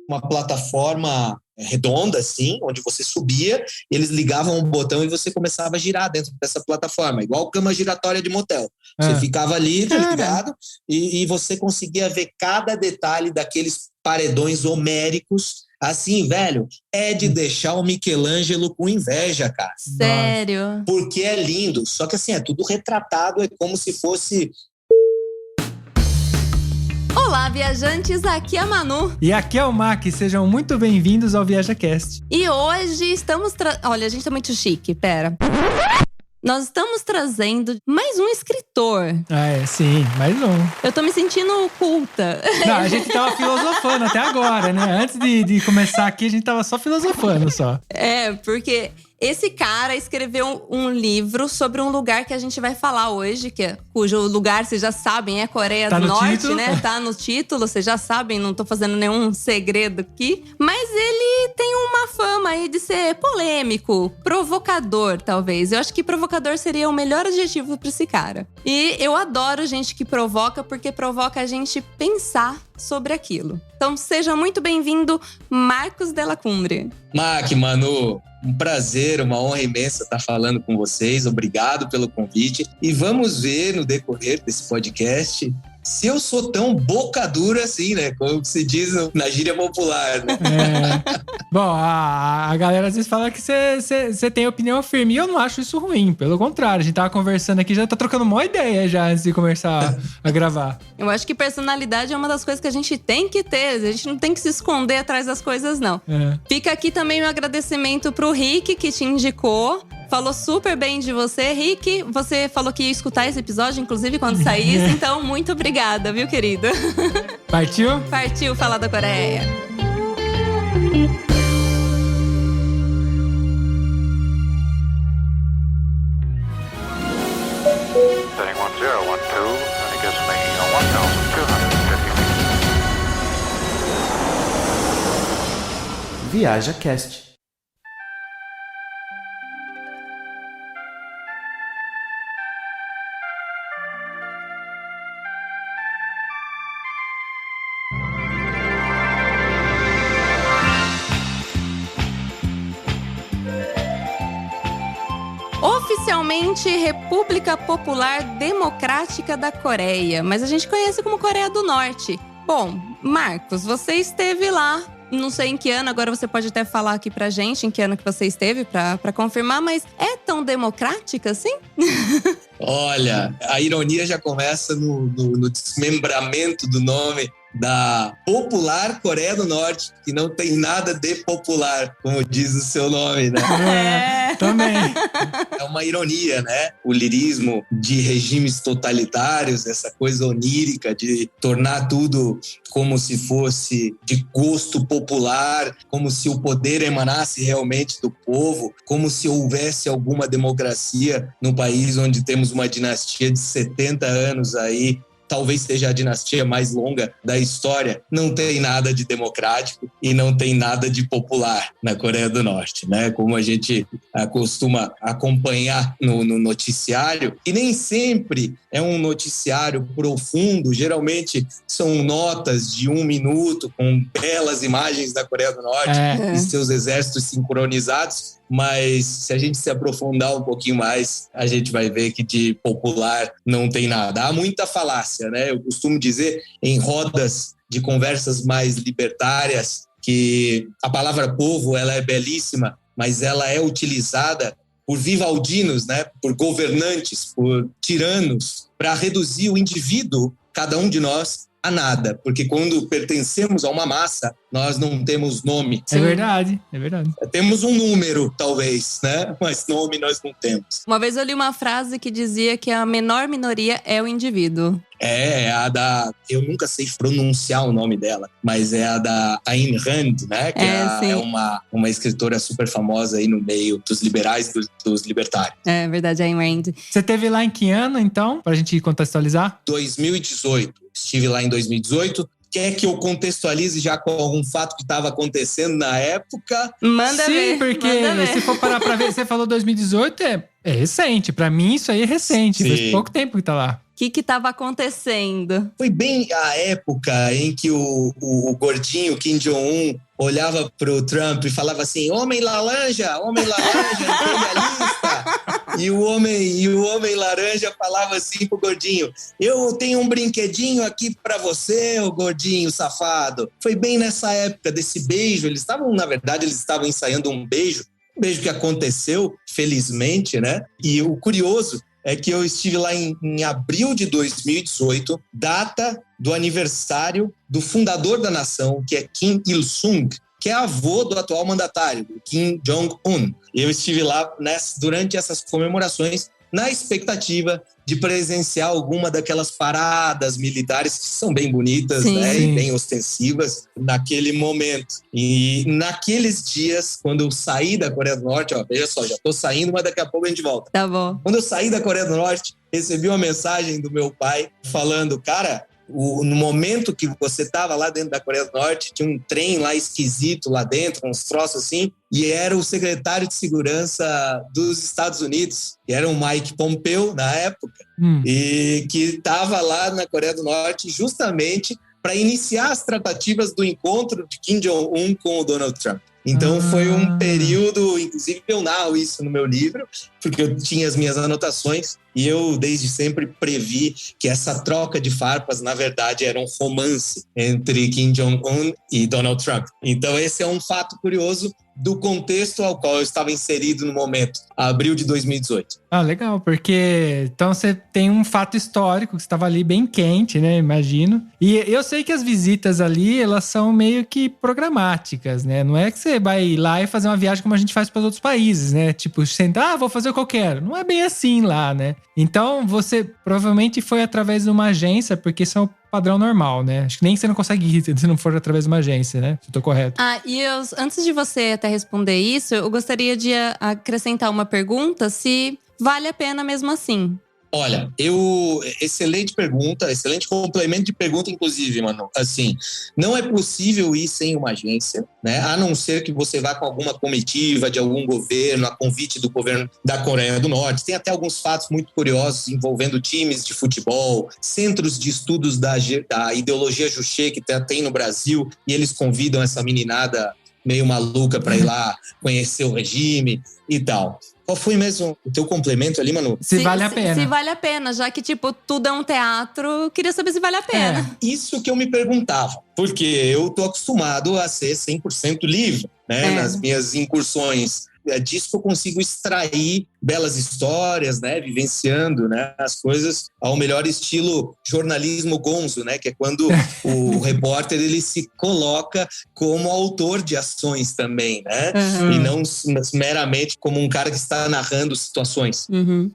uma plataforma redonda, assim, onde você subia, eles ligavam um botão e você começava a girar dentro dessa plataforma, igual cama giratória de motel. Você ficava ali, tá ligado? E você conseguia ver cada detalhe daqueles paredões homéricos. Assim, velho, é de deixar o Michelangelo com inveja, cara. Sério? Porque é lindo. Só que assim, é tudo retratado, é como se fosse... Olá, viajantes, aqui é a Manu. E aqui é o Mac, sejam muito bem-vindos ao ViajaCast. E hoje estamos... Olha, a gente tá muito chique, pera. Nós estamos trazendo mais um escritor. Sim, mais um. Eu tô me sentindo culta. Não, a gente tava filosofando até agora, né? Antes de começar aqui, a gente tava só filosofando só. Porque esse cara escreveu um livro sobre um lugar que a gente vai falar hoje, cujo lugar, vocês já sabem, é Coreia do Norte, título, né? Tá no título, vocês já sabem, não tô fazendo nenhum segredo aqui. Mas ele tem uma fama aí de ser polêmico, provocador, talvez. Eu acho que provocador seria o melhor adjetivo pra esse cara. E eu adoro gente que provoca, porque provoca a gente pensar sobre aquilo. Então, seja muito bem-vindo, Marcos Della Cumbre. Mac, Manu, um prazer, uma honra imensa estar falando com vocês. Obrigado pelo convite. E vamos ver no decorrer desse podcast se eu sou tão boca dura assim, né? Como se diz na gíria popular, né? Bom, a galera às vezes fala que você tem opinião firme. E eu não acho isso ruim. Pelo contrário, a gente tava conversando aqui, já tá trocando uma ideia já antes de começar a gravar. Eu acho que personalidade é uma das coisas que a gente tem que ter. A gente não tem que se esconder atrás das coisas, não. Fica aqui também um agradecimento pro Rick, que te indicou. Falou super bem de você. Rick, você falou que ia escutar esse episódio, inclusive, quando saísse. Então, muito obrigada, viu, querido? Partiu? Partiu falar da Coreia. Setting 1012, and it gives me 1,250 feet. ViajaCast. Oficialmente República Popular Democrática da Coreia, mas a gente conhece como Coreia do Norte. Bom, Marcos, você esteve lá, não sei em que ano, agora você pode até falar aqui pra gente em que ano que você esteve pra confirmar, mas é tão democrática assim? Olha, a ironia já começa no desmembramento do nome da Popular Coreia do Norte, que não tem nada de popular, como diz o seu nome, né? Também. É uma ironia, né? O lirismo de regimes totalitários, essa coisa onírica de tornar tudo como se fosse de gosto popular, como se o poder emanasse realmente do povo, como se houvesse alguma democracia no país onde temos uma dinastia de 70 anos aí, talvez seja a dinastia mais longa da história. Não tem nada de democrático e não tem nada de popular na Coreia do Norte, né? Como a gente costuma acompanhar no noticiário, e nem sempre é um noticiário profundo, geralmente são notas de 1 minuto com belas imagens da Coreia do Norte e seus exércitos sincronizados. Mas se a gente se aprofundar um pouquinho mais, a gente vai ver que de popular não tem nada. Há muita falácia, né? Eu costumo dizer em rodas de conversas mais libertárias que a palavra povo, ela é belíssima, mas ela é utilizada por vivaldinos, né? Por governantes, por tiranos, para reduzir o indivíduo, cada um de nós, a nada. Porque quando pertencemos a uma massa, nós não temos nome. É verdade, é verdade. Temos um número, talvez, né? Mas nome nós não temos. Uma vez eu li uma frase que dizia que a menor minoria é o indivíduo. É a da... Eu nunca sei pronunciar o nome dela, mas é a da Ayn Rand, né? Que é uma escritora super famosa aí no meio dos liberais, dos libertários. É verdade, Ayn Rand. Você esteve lá em que ano, então? Pra gente contextualizar? 2018. Estive lá em 2018. Quer que eu contextualize já com algum fato que estava acontecendo na época? Manda ver. Sim, porque manda ver. se for parar pra ver, você falou 2018, é recente. Pra mim, isso aí é recente. Sim. Faz pouco tempo que tá lá. O que estava acontecendo? Foi bem a época em que o gordinho Kim Jong-un olhava pro Trump e falava assim: homem laranja, imperialista. E o homem laranja falava assim pro gordinho: eu tenho um brinquedinho aqui pra você, ô gordinho safado. Foi bem nessa época desse beijo. Eles estavam ensaiando um beijo que aconteceu, felizmente, né? E o curioso é que eu estive lá em abril de 2018, data do aniversário do fundador da nação, que é Kim Il-sung, que é avô do atual mandatário, Kim Jong-un. Eu estive lá durante essas comemorações na expectativa de presenciar alguma daquelas paradas militares que são bem bonitas, sim, né? sim. E bem ostensivas naquele momento. E naqueles dias, quando eu saí da Coreia do Norte, veja só, já estou saindo, mas daqui a pouco a gente volta. Tá bom. Quando eu saí da Coreia do Norte, recebi uma mensagem do meu pai falando: cara, no momento que você estava lá dentro da Coreia do Norte, tinha um trem lá esquisito lá dentro, uns troços assim, e era o secretário de segurança dos Estados Unidos, que era o Mike Pompeo na época, e que estava lá na Coreia do Norte justamente para iniciar as tratativas do encontro de Kim Jong-un com o Donald Trump. Então foi um período, inclusive eu narro isso no meu livro, porque eu tinha as minhas anotações e eu desde sempre previ que essa troca de farpas, na verdade, era um romance entre Kim Jong-un e Donald Trump. Então esse é um fato curioso do contexto ao qual eu estava inserido no momento, abril de 2018. Ah, legal, porque então você tem um fato histórico que estava ali bem quente, né, imagino. E eu sei que as visitas ali, elas são meio que programáticas, né? Não é que você vai lá e fazer uma viagem como a gente faz para os outros países, né? Tipo, sentar, vou fazer o que eu quero. Não é bem assim lá, né? Então, você provavelmente foi através de uma agência, porque isso é o padrão normal, né? Acho que nem você não consegue ir se não for através de uma agência, né? Se eu tô correto. Antes de você até responder isso, eu gostaria de acrescentar uma pergunta, se vale a pena mesmo assim. Olha, excelente pergunta, excelente complemento de pergunta, inclusive, mano. Assim, não é possível ir sem uma agência, né? A não ser que você vá com alguma comitiva de algum governo, a convite do governo da Coreia do Norte. Tem até alguns fatos muito curiosos envolvendo times de futebol, centros de estudos da ideologia Juche que tem no Brasil, e eles convidam essa meninada meio maluca para ir lá conhecer o regime e tal. Qual foi mesmo o teu complemento ali, Manu? Se vale a pena. Se vale a pena, já que, tipo, tudo é um teatro, queria saber se vale a pena. Isso que eu me perguntava, porque eu tô acostumado a ser 100% livre, né? Nas minhas incursões. É disso que eu consigo extrair belas histórias, né? Vivenciando, né? As coisas ao melhor estilo jornalismo gonzo, né? Que é quando o repórter ele se coloca como autor de ações também, né? E não meramente como um cara que está narrando situações.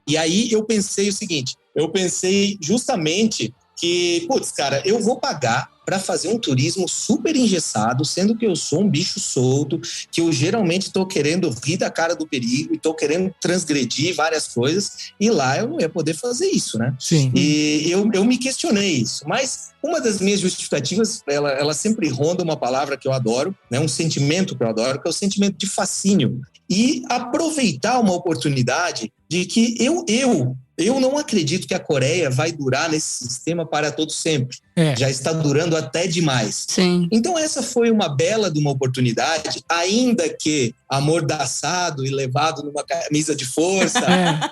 E aí eu pensei o seguinte, eu pensei justamente que, putz, cara, eu vou pagar para fazer um turismo super engessado, sendo que eu sou um bicho solto, que eu geralmente estou querendo rir da cara do perigo e estou querendo transgredir várias coisas, e lá eu não ia poder fazer isso, né? Sim. E eu me questionei isso, mas uma das minhas justificativas, ela sempre ronda uma palavra que eu adoro, né? Um sentimento que eu adoro, que é o sentimento de fascínio. E aproveitar uma oportunidade de que eu não acredito que a Coreia vai durar nesse sistema para todo sempre. Já está durando até demais. Sim. Então essa foi uma bela de uma oportunidade, ainda que amordaçado e levado numa camisa de força,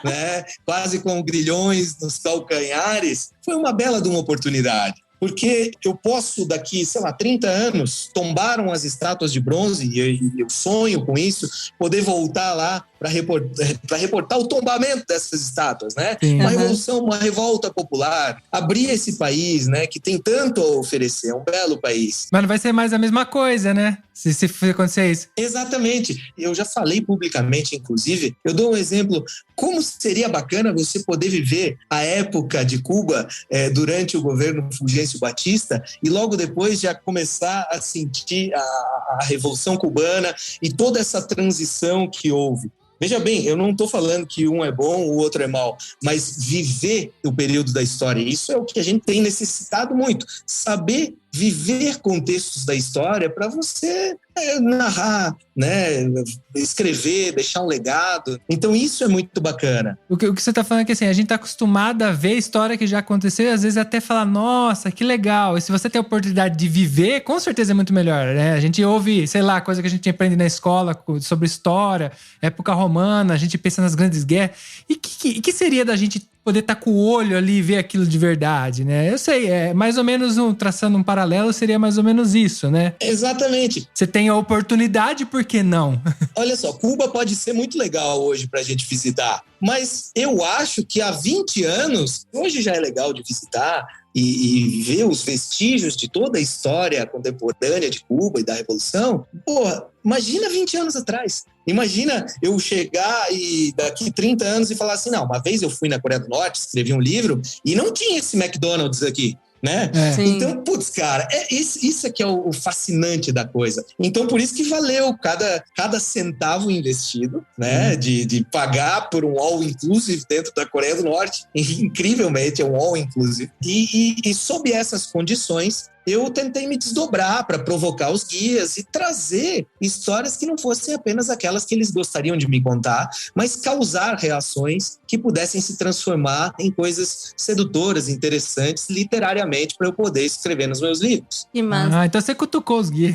né, quase com grilhões nos calcanhares, foi uma bela de uma oportunidade. Porque eu posso, daqui, 30 anos, tombaram as estátuas de bronze, e eu sonho com isso, poder voltar lá para reportar o tombamento dessas estátuas, né? Uma revolução, uma revolta popular, abrir esse país, né, que tem tanto a oferecer, é um belo país. Mas não vai ser mais a mesma coisa, né? Se acontecer isso. Exatamente. Eu já falei publicamente, inclusive, eu dou um exemplo, como seria bacana você poder viver a época de Cuba durante o governo Fulgêncio Batista e logo depois já começar a sentir a Revolução Cubana e toda essa transição que houve. Veja bem, eu não estou falando que um é bom, o outro é mau, mas viver o período da história, isso é o que a gente tem necessitado muito. Saber viver contextos da história para você narrar, né, escrever, deixar um legado. Então isso é muito bacana. O que você tá falando é que assim, a gente tá acostumado a ver história que já aconteceu e às vezes até falar, nossa, que legal. E se você tem a oportunidade de viver, com certeza é muito melhor, né? A gente ouve, sei lá, coisa que a gente aprende na escola sobre história, época romana, a gente pensa nas grandes guerras. E que seria da gente poder estar com o olho ali e ver aquilo de verdade, né? Eu sei, é mais ou menos traçando um paralelo, seria mais ou menos isso, né? Exatamente. Você tem a oportunidade, por que não? Olha só, Cuba pode ser muito legal hoje pra gente visitar, mas eu acho que há 20 anos, hoje já é legal de visitar e ver os vestígios de toda a história contemporânea de Cuba e da Revolução. Porra, imagina 20 anos atrás. Imagina eu chegar e daqui 30 anos e falar assim, não, uma vez eu fui na Coreia do Norte, escrevi um livro e não tinha esse McDonald's aqui. Né? Então, putz, cara, isso é que é o fascinante da coisa. Então, por isso que valeu cada centavo investido, né? De pagar por um all-inclusive dentro da Coreia do Norte. Incrivelmente, é um all-inclusive. E sob essas condições, eu tentei me desdobrar para provocar os guias e trazer histórias que não fossem apenas aquelas que eles gostariam de me contar, mas causar reações que pudessem se transformar em coisas sedutoras, interessantes, literariamente, para eu poder escrever nos meus livros. Que massa. Então você cutucou os guias.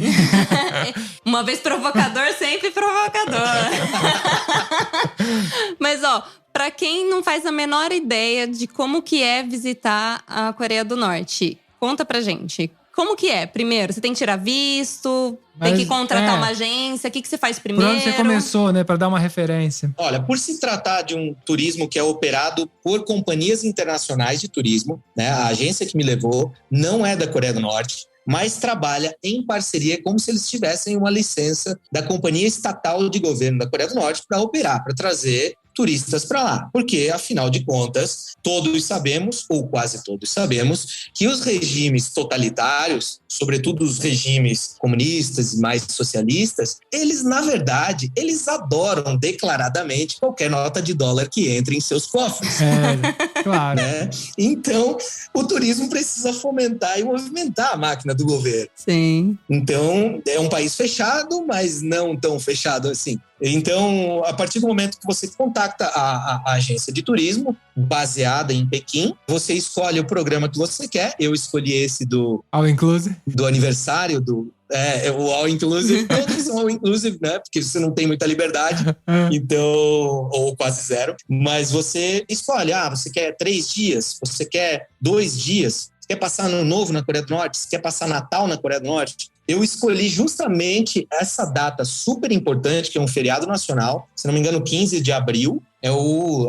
Uma vez provocador, sempre provocador. Mas, para quem não faz a menor ideia de como que é visitar a Coreia do Norte, conta pra gente. Como que é? Primeiro, você tem que tirar visto, tem que contratar uma agência. O que você faz primeiro? Por onde você começou, né? Para dar uma referência. Olha, por se tratar de um turismo que é operado por companhias internacionais de turismo, né? A agência que me levou não é da Coreia do Norte, mas trabalha em parceria como se eles tivessem uma licença da Companhia Estatal de Governo da Coreia do Norte para operar, para trazer turistas para lá. Porque, afinal de contas, todos sabemos, ou quase todos sabemos, que os regimes totalitários, sobretudo os regimes comunistas e mais socialistas, eles, na verdade, eles adoram declaradamente qualquer nota de dólar que entre em seus cofres. Claro. Né? Então, o turismo precisa fomentar e movimentar a máquina do governo. Sim. Então, é um país fechado, mas não tão fechado assim. Então, a partir do momento que você contacta a agência de turismo, baseada em Pequim, você escolhe o programa que você quer. Eu escolhi esse do All Inclusive. Do aniversário o All Inclusive. Todos são All Inclusive, né? Porque você não tem muita liberdade, então, ou quase zero. Mas você escolhe, você quer 3 dias, você quer 2 dias, você quer passar Ano Novo na Coreia do Norte, você quer passar Natal na Coreia do Norte. Eu escolhi justamente essa data super importante, que é um feriado nacional, se não me engano, 15 de abril, é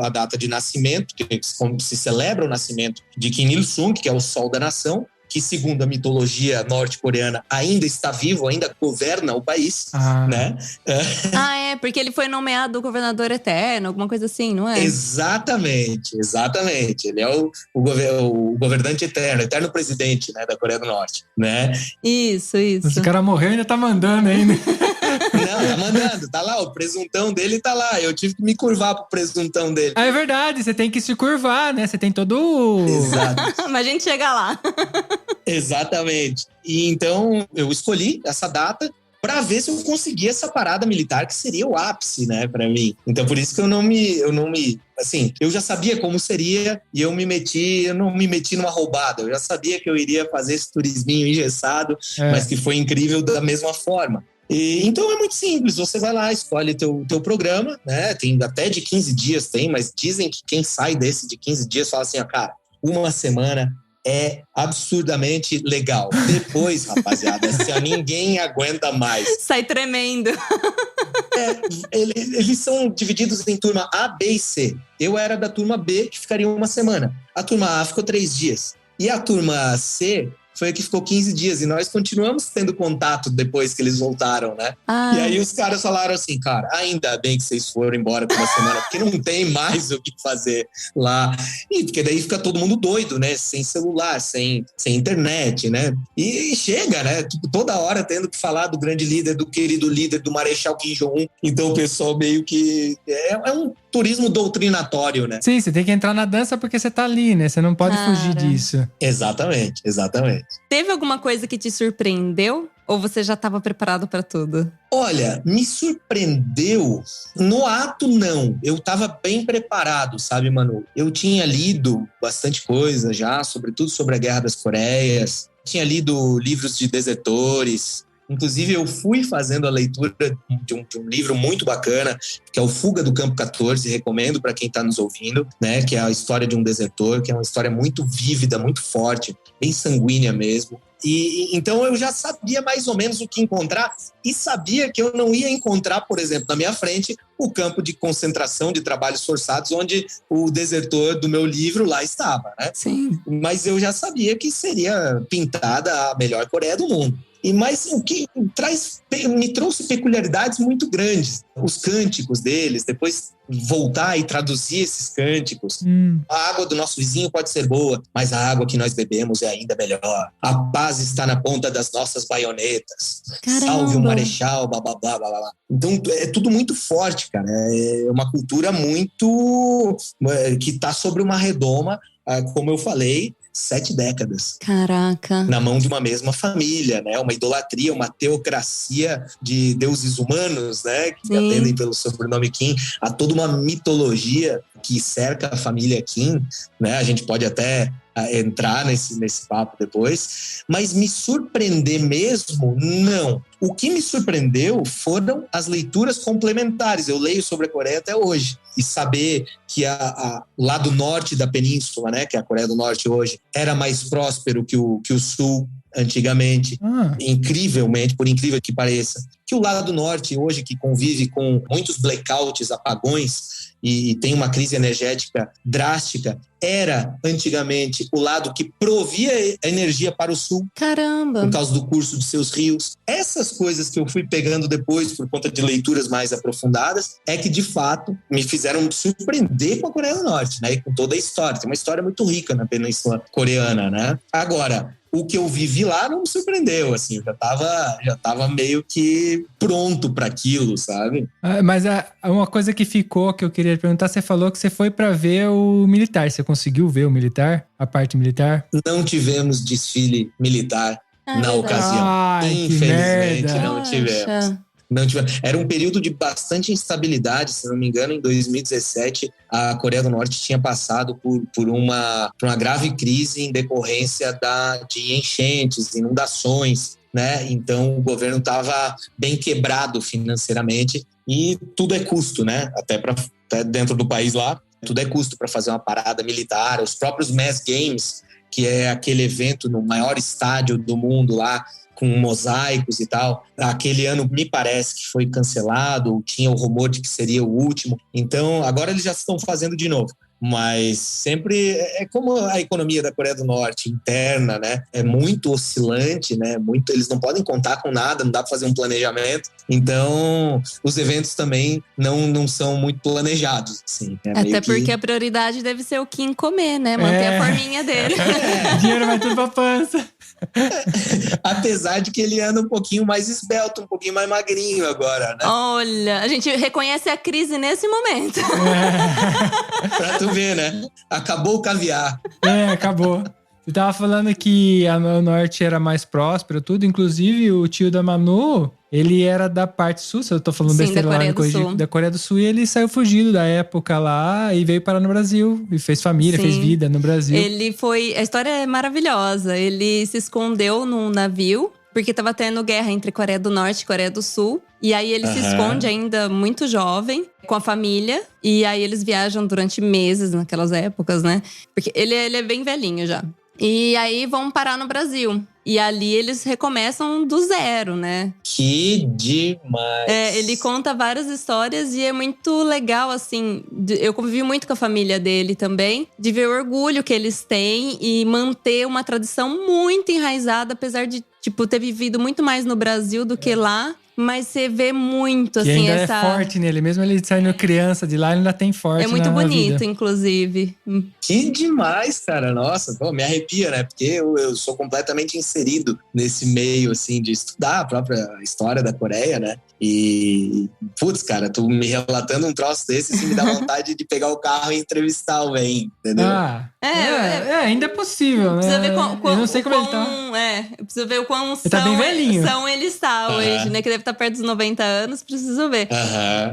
a data de nascimento, que se celebra o nascimento de Kim Il-sung, que é o sol da nação, que, segundo a mitologia norte-coreana, ainda está vivo, ainda governa o país, né? Porque ele foi nomeado governador eterno, alguma coisa assim, não é? Exatamente. Ele é o governante eterno presidente, né, da Coreia do Norte, né? Isso. Esse cara morreu e ainda tá mandando ainda. Não, tá mandando, tá lá, o presuntão dele tá lá. Eu tive que me curvar pro presuntão dele. É verdade, você tem que se curvar, né? Você tem todo... Exato. Mas a gente chega lá. Exatamente. E então eu escolhi essa data para ver se eu conseguia essa parada militar, que seria o ápice, né, para mim. Então por isso que eu não me assim, eu já sabia como seria e eu não me meti numa roubada. Eu já sabia que eu iria fazer esse turisminho engessado, mas que foi incrível da mesma forma. Então é muito simples, você vai lá, escolhe teu programa, né? Tem até de 15 dias, mas dizem que quem sai desse de 15 dias fala assim, cara, uma semana é absurdamente legal. Depois, rapaziada, ninguém aguenta mais. Sai tremendo. Eles são divididos em turma A, B e C. Eu era da turma B, que ficaria uma semana. A turma A ficou 3 dias. E a turma C foi a que ficou 15 dias. E nós continuamos tendo contato depois que eles voltaram, né? E aí os caras falaram assim, cara, ainda bem que vocês foram embora por uma semana, porque não tem mais o que fazer lá. E porque daí fica todo mundo doido, né? Sem celular, sem internet, né? E chega, né? Tipo, toda hora tendo que falar do grande líder, do querido líder, do Marechal Kim Jong-un. Então o pessoal meio que... É um turismo doutrinatório, né? Sim, você tem que entrar na dança porque você tá ali, né? Você não pode fugir disso. Exatamente. Teve alguma coisa que te surpreendeu? Ou você já estava preparado para tudo? Olha, me surpreendeu. No ato, não. Eu estava bem preparado, sabe, Manu? Eu tinha lido bastante coisa já, sobretudo sobre a Guerra das Coreias. Tinha lido livros de desertores. Inclusive, eu fui fazendo a leitura de um livro muito bacana, que é o Fuga do Campo 14, recomendo para quem está nos ouvindo, né? Que é a história de um desertor, que é uma história muito vívida, muito forte, bem sanguínea mesmo. E então eu já sabia mais ou menos o que encontrar e sabia que eu não ia encontrar, por exemplo, na minha frente, o campo de concentração de trabalhos forçados, onde o desertor do meu livro lá estava, né? Sim. Mas eu já sabia que seria pintada a melhor Coreia do mundo. Mas o que me trouxe peculiaridades muito grandes. Os cânticos deles, depois voltar e traduzir esses cânticos. A água do nosso vizinho pode ser boa, mas a água que nós bebemos é ainda melhor. A paz está na ponta das nossas baionetas. Caramba. Salve o marechal, blá, blá, blá, blá, blá. Então, é tudo muito forte, cara. É uma cultura muito... que está sobre uma redoma, como eu falei, 7 décadas. Caraca. Na mão de uma mesma família, né? Uma idolatria, uma teocracia de deuses humanos, né? Que atendem pelo sobrenome Kim. Há toda uma mitologia que cerca a família Kim, né? A gente pode até entrar nesse papo depois. Mas me surpreender mesmo, não. O que me surpreendeu foram as leituras complementares. Eu leio sobre a Coreia até hoje. E saber que o lado norte da península, né, que é a Coreia do Norte hoje, era mais próspero que o sul antigamente. Incrivelmente, por incrível que pareça. Que o lado norte hoje, que convive com muitos blackouts, apagões, e tem uma crise energética drástica, era antigamente o lado que provia energia para o sul. Caramba! Por causa do curso de seus rios. Essas coisas que eu fui pegando depois por conta de leituras mais aprofundadas é que, de fato, me fizeram surpreender com a Coreia do Norte, né? E com toda a história. Tem uma história muito rica na Península Coreana, né? Agora, o que eu vivi lá não me surpreendeu, assim, eu já tava meio que pronto para aquilo, sabe? Mas uma coisa que ficou, que eu queria perguntar, você falou que você foi para ver o militar, você conseguiu ver o militar? A parte militar? Não tivemos desfile militar na ocasião. Infelizmente, não tivemos. Era um período de bastante instabilidade, se não me engano, em 2017 a Coreia do Norte tinha passado por uma grave crise em decorrência de enchentes, inundações, né? Então o governo estava bem quebrado financeiramente e tudo é custo, né? Até dentro do país lá, tudo é custo para fazer uma parada militar. Os próprios Mass Games, que é aquele evento no maior estádio do mundo lá, com mosaicos e tal. Aquele ano, me parece que foi cancelado, tinha o rumor de que seria o último. Então, agora eles já estão fazendo de novo. Mas sempre é como a economia da Coreia do Norte, interna, né? É muito oscilante, né? Eles não podem contar com nada, não dá para fazer um planejamento. Então, os eventos também não são muito planejados, assim. Até porque a prioridade deve ser o Kim comer, né? Manter a forminha dele. Dinheiro vai tudo pra pança. Apesar de que ele anda um pouquinho mais esbelto, um pouquinho mais magrinho agora, né? Olha, a gente reconhece a crise nesse momento. Pra tu ver, né? Acabou o caviar. Acabou. Você tava falando que o norte era mais próspero, tudo. Inclusive, o tio da Manu, ele era da parte sul. Se eu tô falando besteira lá da Coreia do Sul. E ele saiu fugido da época lá e veio parar no Brasil. E fez família, fez vida no Brasil. A história é maravilhosa. Ele se escondeu num navio, porque tava tendo guerra entre Coreia do Norte e Coreia do Sul. E aí ele se esconde ainda muito jovem, com a família. E aí eles viajam durante meses naquelas épocas, né? Porque ele é bem velhinho já. E aí vão parar no Brasil. E ali eles recomeçam do zero, né? Que demais! Ele conta várias histórias e é muito legal, assim. Eu convivi muito com a família dele também, de ver o orgulho que eles têm e manter uma tradição muito enraizada, apesar de, ter vivido muito mais no Brasil do que lá. Mas você vê muito, que assim, ainda é forte nele. Mesmo ele saindo criança de lá, ele ainda tem forte. É muito bonito, vida. Inclusive. Que demais, cara. Nossa, me arrepia, né? Porque eu sou completamente inserido nesse meio, assim, de estudar a própria história da Coreia, né? E, putz, cara, tu me relatando um troço desse, assim, me dá vontade de pegar o carro e entrevistar o velho, entendeu? Ainda é possível, né? Precisa ver eu não sei como ele tá. Precisa ver o quão Ele tá bem velhinho. são ele está hoje, né? Que deve estar perto dos 90 anos, preciso ver.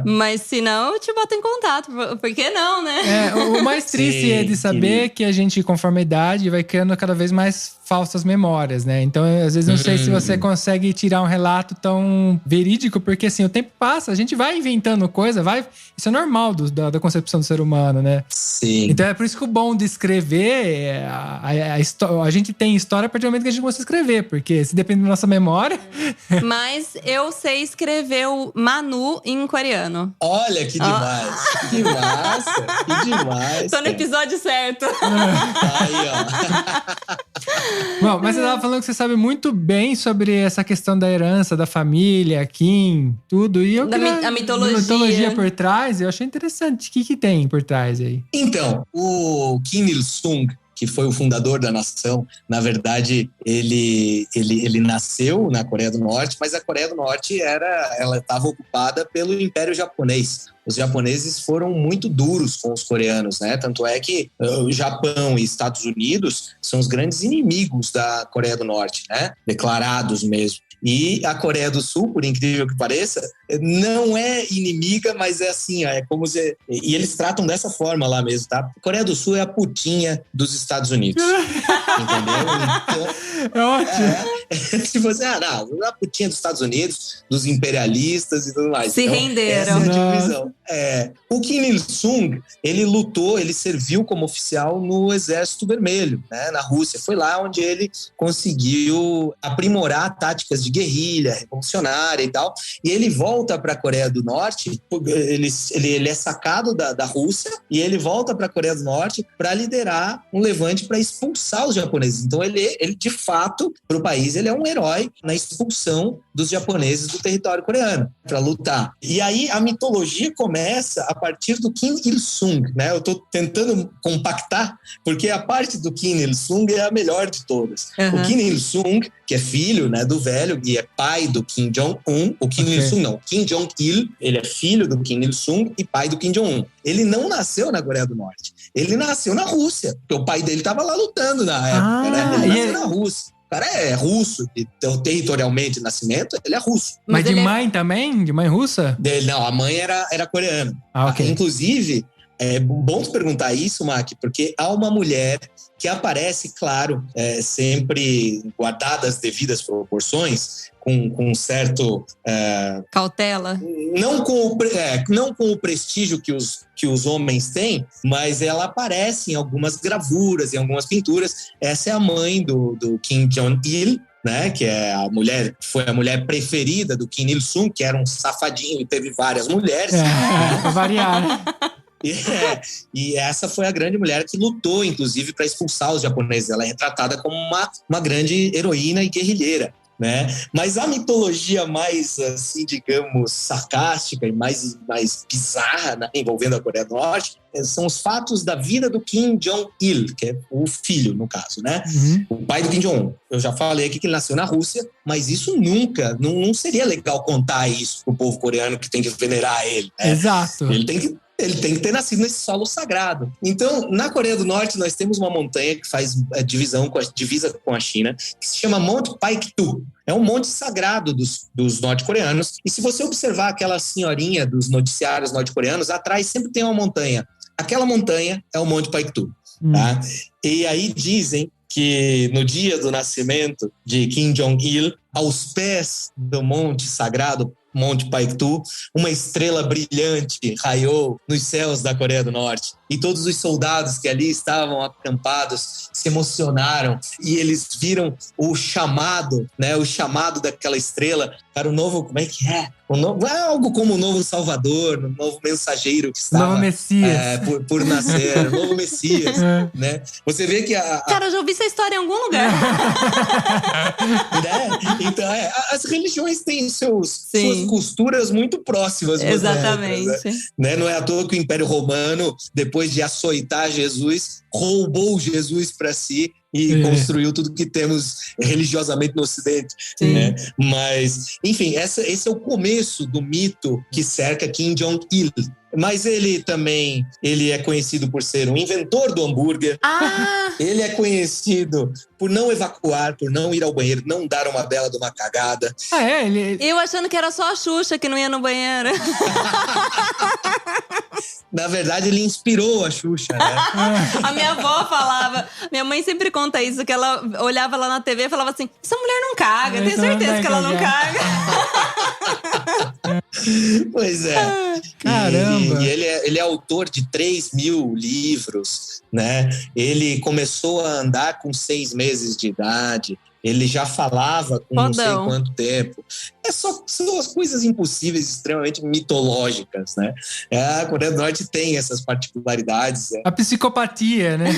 Mas se não, eu te boto em contato. Por que não, né? O mais triste é de saber que a gente, conforme a idade, vai criando cada vez mais falsas memórias, né? Então, às vezes, não sei se você consegue tirar um relato tão verídico, porque assim, o tempo passa, a gente vai inventando coisa, isso é normal da concepção do ser humano, né? Sim. Então é por isso que o bom de escrever, a gente tem história a partir do momento que a gente começa a escrever, porque se depende da nossa memória... Mas eu sei escrever o Manu em coreano. Olha, que demais. Que massa. Que demais. Tô no episódio certo. Aí, ó. Bom, mas você tava falando que você sabe muito bem sobre essa questão da herança, da família, Kim, tudo. E a mitologia. Mitologia por trás, eu achei interessante. O que tem por trás aí? Então, o Kim Il-sung, que foi o fundador da nação, na verdade, ele nasceu na Coreia do Norte, mas a Coreia do Norte ela estava ocupada pelo Império Japonês. Os japoneses foram muito duros com os coreanos, né? Tanto é que o Japão e Estados Unidos são os grandes inimigos da Coreia do Norte, né? Declarados mesmo. E a Coreia do Sul, por incrível que pareça, não é inimiga, mas é assim, é como se... E eles tratam dessa forma lá mesmo, tá? A Coreia do Sul é a putinha dos Estados Unidos. Entendeu? Então, é ótimo. Tipo assim, não, a putinha dos Estados Unidos, dos imperialistas e tudo mais. Se então, renderam. Essa é a divisão. O Kim Il-sung, ele lutou, ele serviu como oficial no Exército Vermelho, né, na Rússia. Foi lá onde ele conseguiu aprimorar táticas de guerrilha, revolucionária e tal. E ele volta para a Coreia do Norte, ele é sacado da Rússia e ele volta para a Coreia do Norte para liderar um levante para expulsar os japoneses. Então ele de fato, para o país, ele é um herói na expulsão dos japoneses do território coreano, para lutar. E aí a mitologia começa a partir do Kim Il-sung, né? Eu estou tentando compactar, porque a parte do Kim Il-sung é a melhor de todas. O Kim Il-sung, que é filho, né, do velho e é pai do Kim Jong-un, o Kim Il-sung não, Kim Jong-il, ele é filho do Kim Il-sung e pai do Kim Jong-un. Ele não nasceu na Coreia do Norte, ele nasceu na Rússia, porque o pai dele estava lá lutando na época, né? Ele nasceu na Rússia. O cara é russo, então, territorialmente de nascimento, ele é russo. Mas de mãe também? De mãe russa? Não, a mãe era coreana. Ok. Inclusive, é bom tu perguntar isso, Mac, porque há uma mulher que aparece, claro, sempre guardada as devidas proporções, com certo... cautela. Não com o prestígio que os homens têm, mas ela aparece em algumas gravuras, em algumas pinturas. Essa é a mãe do Kim Jong-il, né, que foi a mulher preferida do Kim Il-sung, que era um safadinho e teve várias mulheres. Pra variar. E essa foi a grande mulher que lutou, inclusive, para expulsar os japoneses. Ela é retratada como uma grande heroína e guerrilheira, né? Mas a mitologia mais, assim, digamos, sarcástica e mais bizarra, né, envolvendo a Coreia do Norte, são os fatos da vida do Kim Jong-il, que é o filho, no caso, né? O pai do Kim Jong-un. Eu já falei aqui que ele nasceu na Rússia, mas isso nunca, não seria legal contar isso pro povo coreano que tem que venerar ele, né? Exato. Ele tem que ter nascido nesse solo sagrado. Então, na Coreia do Norte, nós temos uma montanha que faz divisa com a China, que se chama Monte Paektu. É um monte sagrado dos norte-coreanos. E se você observar aquela senhorinha dos noticiários norte-coreanos, atrás sempre tem uma montanha. Aquela montanha é o Monte Paektu. Tá? E aí dizem que no dia do nascimento de Kim Jong-il, aos pés do monte sagrado, Monte Paektu, uma estrela brilhante raiou nos céus da Coreia do Norte. E todos os soldados que ali estavam acampados se emocionaram e eles viram o chamado, né? O chamado daquela estrela para o novo, como é que é? Algo como o novo Salvador, o novo mensageiro que estava... Novo Messias. Por nascer, o novo Messias, né? Você vê que Cara, eu já ouvi essa história em algum lugar. Né? Então, as religiões têm suas costuras muito próximas. Exatamente. Né? Não é à toa que o Império Romano, depois de açoitar Jesus, roubou Jesus para si e construiu tudo que temos religiosamente no Ocidente. Né? Mas, enfim, esse é o começo do mito que cerca Kim Jong-il. Mas ele é conhecido por ser um inventor do hambúrguer. Ele é conhecido por não evacuar, por não ir ao banheiro, não dar uma bela de uma cagada. Eu achando que era só a Xuxa que não ia no banheiro. Na verdade, ele inspirou a Xuxa, né? A minha avó falava, minha mãe sempre conta isso, que ela olhava lá na TV e falava assim, essa mulher não caga, tenho certeza que ela não caga. Pois é. Caramba! E ele é autor de 3.000 livros, né? Ele começou a andar com 6 meses de idade. Ele já falava com não sei quanto tempo. São as coisas impossíveis, extremamente mitológicas, né? A Coreia do Norte tem essas particularidades. A psicopatia, né?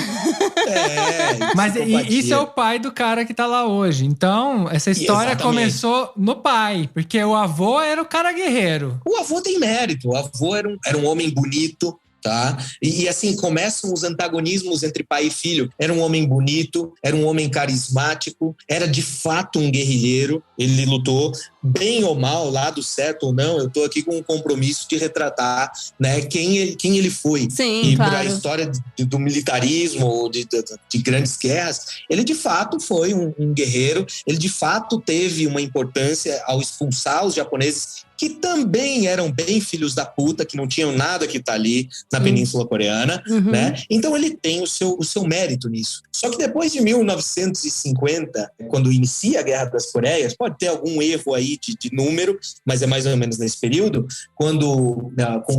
Mas isso é o pai do cara que tá lá hoje. Então, essa história começou no pai. Porque o avô era o cara guerreiro. O avô tem mérito. O avô era um homem bonito. Tá? E assim, começam os antagonismos entre pai e filho. Era um homem bonito, era um homem carismático, era de fato um guerrilheiro. Ele lutou, bem ou mal, lado certo ou não. Eu estou aqui com um compromisso de retratar, né, quem ele foi. Sim, e claro. por a história do militarismo, de grandes guerras, ele de fato foi um guerreiro. Ele de fato teve uma importância ao expulsar os japoneses, que também eram bem filhos da puta, que não tinham nada que tá ali na Península Coreana, né? Então ele tem o seu mérito nisso. Só que depois de 1950, quando inicia a Guerra das Coreias, pode ter algum erro aí de número, mas é mais ou menos nesse período, quando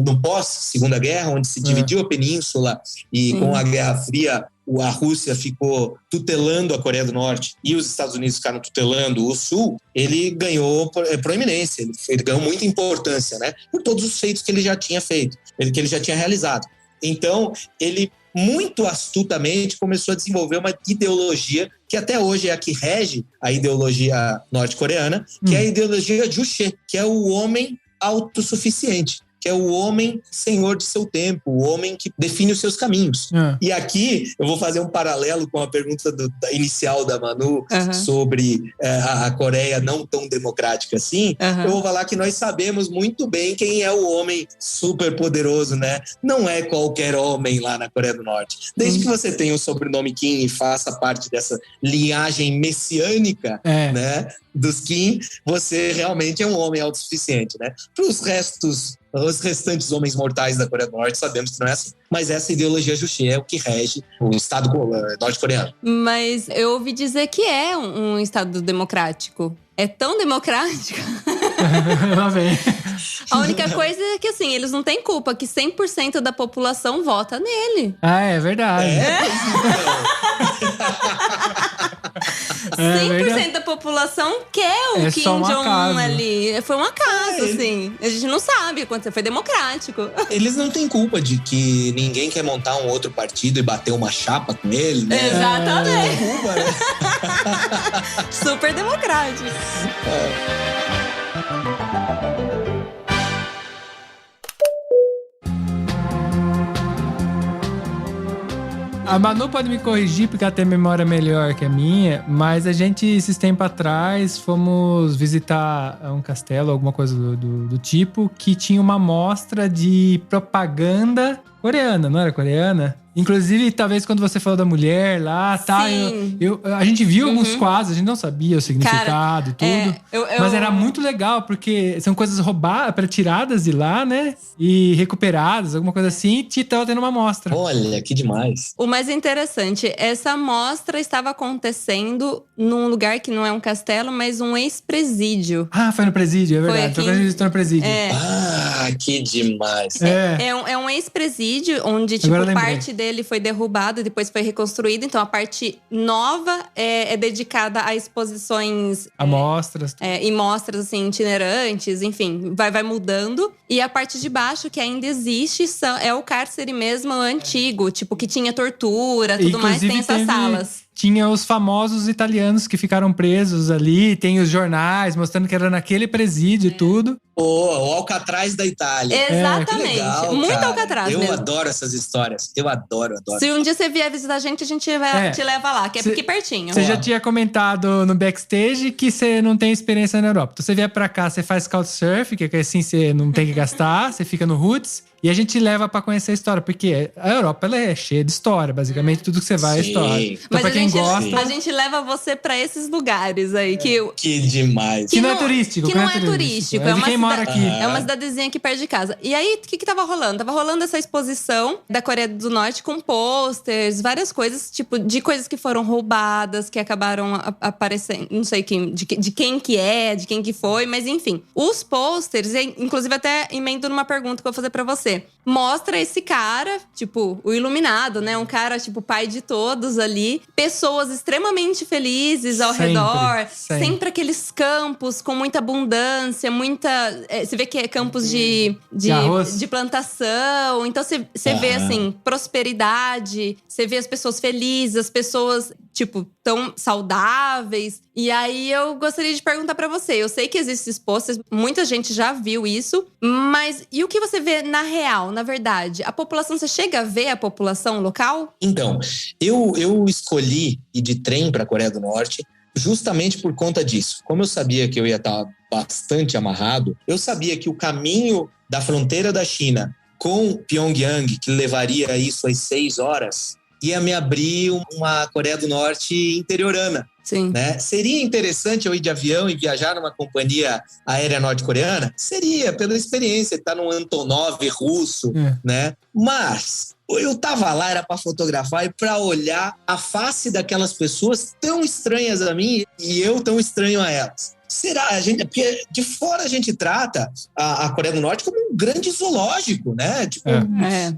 no pós-Segunda Guerra, onde se dividiu a Península e com a Guerra Fria, a Rússia ficou tutelando a Coreia do Norte e os Estados Unidos ficaram tutelando o Sul, ele ganhou proeminência, ele ganhou muita importância, né? Por todos os feitos que ele já tinha feito, que ele já tinha realizado. Então, ele muito astutamente começou a desenvolver uma ideologia que até hoje é a que rege a ideologia norte-coreana, que é a ideologia Juche, que é o homem autossuficiente, que é o homem senhor de seu tempo, o homem que define os seus caminhos. E aqui eu vou fazer um paralelo com a pergunta inicial da Manu sobre a Coreia não tão democrática assim. Eu vou falar que nós sabemos muito bem quem é o homem super poderoso, né? Não é qualquer homem lá na Coreia do Norte. Desde que você tenha o sobrenome Kim e faça parte dessa linhagem messiânica, né, dos Kim, você realmente é um homem autossuficiente, né? Para os restantes homens mortais da Coreia do Norte, sabemos que não é assim. Mas essa ideologia Juche é o que rege o Estado norte-coreano. Mas eu ouvi dizer que é um Estado democrático. É tão democrático. Lá vem. A única coisa é que, assim, eles não têm culpa, que 100% da população vota nele. É verdade. 100% da população quer o Kim Jong-un ali. Foi um acaso, assim. A gente não sabe o que aconteceu. Foi democrático. Eles não têm culpa de que ninguém quer montar um outro partido e bater uma chapa com ele, né? Exatamente. Não tem culpa, né? Super democrático. A Manu pode me corrigir, porque ela tem memória melhor que a minha, mas a gente, esses tempos atrás, fomos visitar um castelo, alguma coisa do tipo, que tinha uma mostra de propaganda coreana, não era coreana? Inclusive, talvez quando você falou da mulher lá, tá? A gente viu alguns quadros, a gente não sabia o significado e tudo. Mas era muito legal, porque são coisas roubadas, tiradas de lá, né? E recuperadas, alguma coisa assim, e tava tendo uma mostra. Olha, que demais. O mais interessante, essa mostra estava acontecendo num lugar que não é um castelo, mas um ex-presídio. Ah, foi no presídio, é verdade. Foi quando a gente visitou no presídio. Ah, que demais. É um ex-presídio, onde, tipo, parte dele foi derrubado e depois foi reconstruído. Então, a parte nova é dedicada a exposições… Amostras. E mostras, assim, itinerantes, enfim. Vai mudando. E a parte de baixo, que ainda existe, é o cárcere mesmo antigo. Tipo, que tinha tortura, tudo mais. Tem essas salas. Tinha os famosos italianos que ficaram presos ali. Tem os jornais mostrando que era naquele presídio e tudo. O Alcatraz da Itália. Exatamente. Que legal, muito cara. Alcatraz Eu mesmo. adoro essas histórias. Eu adoro. Se um dia você vier visitar a gente te leva lá, que é aqui pertinho. Você já tinha comentado no backstage que você não tem experiência na Europa. Então você vier pra cá, você faz Couchsurf, que assim você não tem que gastar. Você fica no Roots. E a gente leva pra conhecer a história, porque a Europa ela é cheia de história, basicamente tudo que você vai é história. Então, mas pra quem gosta. A gente leva você pra esses lugares aí. Que demais. Que não é turístico. Que não é turístico. É de quem mora aqui. É uma cidadezinha aqui perto de casa. E aí, o que tava rolando? Tava rolando essa exposição da Coreia do Norte com posters, várias coisas, tipo, de coisas que foram roubadas, que acabaram aparecendo. Não sei de quem que é, de quem que foi, mas enfim. Os posters, inclusive até emendo numa pergunta que eu vou fazer pra você. Mostra esse cara, tipo, o iluminado, né? Um cara, tipo, pai de todos ali. Pessoas extremamente felizes ao redor. Sempre aqueles campos com muita abundância, muita… Você vê que é campos de plantação. Então, você vê, assim, prosperidade. Você vê as pessoas felizes, as pessoas… tipo, tão saudáveis. E aí, eu gostaria de perguntar pra você. Eu sei que existem esses posters, muita gente já viu isso. Mas, e o que você vê na real, na verdade? A população, você chega a ver a população local? Então, eu escolhi ir de trem pra Coreia do Norte justamente por conta disso. Como eu sabia que eu ia estar bastante amarrado, eu sabia que o caminho da fronteira da China com Pyongyang, que levaria isso às 6 horas… ia me abrir uma Coreia do Norte interiorana. Sim. Né? Seria interessante eu ir de avião e viajar numa companhia aérea norte-coreana? Seria, pela experiência, estar num Antonov russo, né? Mas eu estava lá, era para fotografar e para olhar a face daquelas pessoas tão estranhas a mim e eu tão estranho a elas. Será? Porque de fora a gente trata a Coreia do Norte como um grande zoológico, né? Tipo,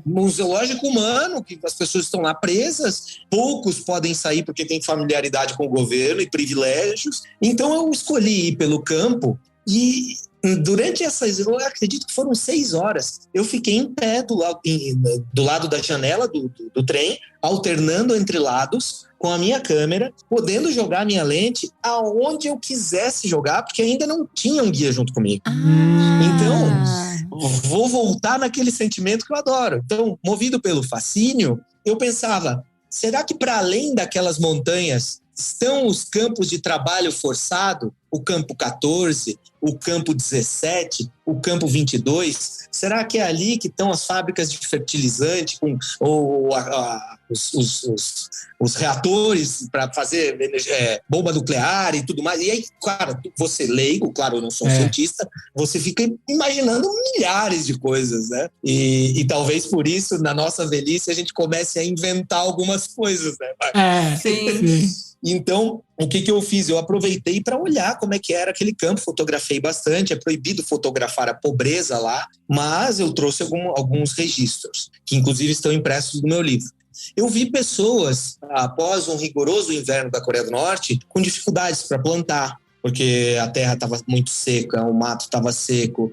um zoológico humano, que as pessoas estão lá presas, poucos podem sair porque têm familiaridade com o governo e privilégios. Então eu escolhi ir pelo campo e durante essas, eu acredito que foram 6 horas, eu fiquei em pé do lado da janela do trem, alternando entre lados, com a minha câmera, podendo jogar minha lente aonde eu quisesse jogar, porque ainda não tinha um guia junto comigo. Então, vou voltar naquele sentimento que eu adoro. Então, movido pelo fascínio, eu pensava, será que para além daquelas montanhas estão os campos de trabalho forçado? O campo 14, o campo 17, o campo 22? Será que é ali que estão as fábricas de fertilizante, os reatores para fazer bomba nuclear e tudo mais? E aí, claro, você leigo, claro, eu não sou um cientista, você fica imaginando milhares de coisas, né? E talvez por isso, na nossa velhice, a gente comece a inventar algumas coisas, né? Sim. Então, o que eu fiz? Eu aproveitei para olhar como é que era aquele campo, fotografei bastante, é proibido fotografar a pobreza lá, mas eu trouxe alguns registros, que inclusive estão impressos no meu livro. Eu vi pessoas, após um rigoroso inverno da Coreia do Norte, com dificuldades para plantar, porque a terra estava muito seca, o mato estava seco.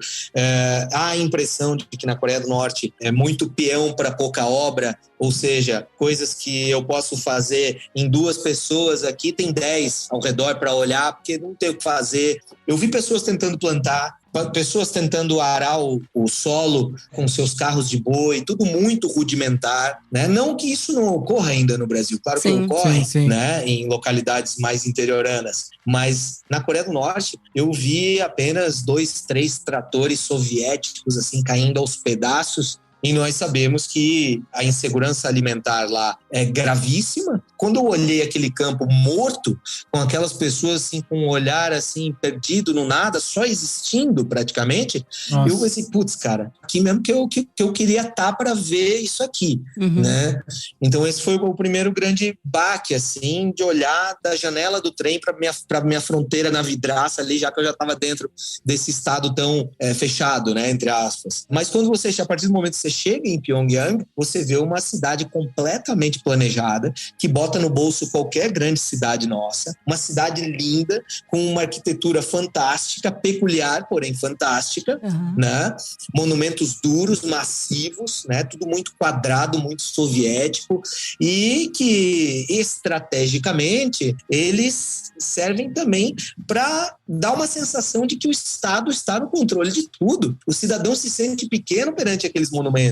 Há a impressão de que na Coreia do Norte é muito peão para pouca obra, ou seja, coisas que eu posso fazer em 2 pessoas, aqui tem 10 ao redor para olhar, porque não tem o que fazer. Eu vi pessoas tentando plantar, pessoas tentando arar o solo com seus carros de boi, tudo muito rudimentar, né? Não que isso não ocorra ainda no Brasil, claro que ocorre, né? Em localidades mais interioranas, mas na Coreia do Norte eu vi apenas 2, 3 tratores soviéticos assim caindo aos pedaços. E nós sabemos que a insegurança alimentar lá é gravíssima. Quando eu olhei aquele campo morto, com aquelas pessoas assim, com um olhar assim, perdido no nada, só existindo praticamente, eu pensei, putz, cara, aqui mesmo que eu queria estar para ver isso aqui, né? Então esse foi o primeiro grande baque, assim, de olhar da janela do trem para minha fronteira na vidraça ali, já que eu já estava dentro desse estado tão fechado, né, entre aspas. Mas quando a partir do momento que você chega em Pyongyang, você vê uma cidade completamente planejada, que bota no bolso qualquer grande cidade nossa, uma cidade linda, com uma arquitetura fantástica, peculiar, porém fantástica, né? Monumentos duros, massivos, né? Tudo muito quadrado, muito soviético, e que estrategicamente eles servem também para dar uma sensação de que o Estado está no controle de tudo. O cidadão se sente pequeno perante aqueles monumentos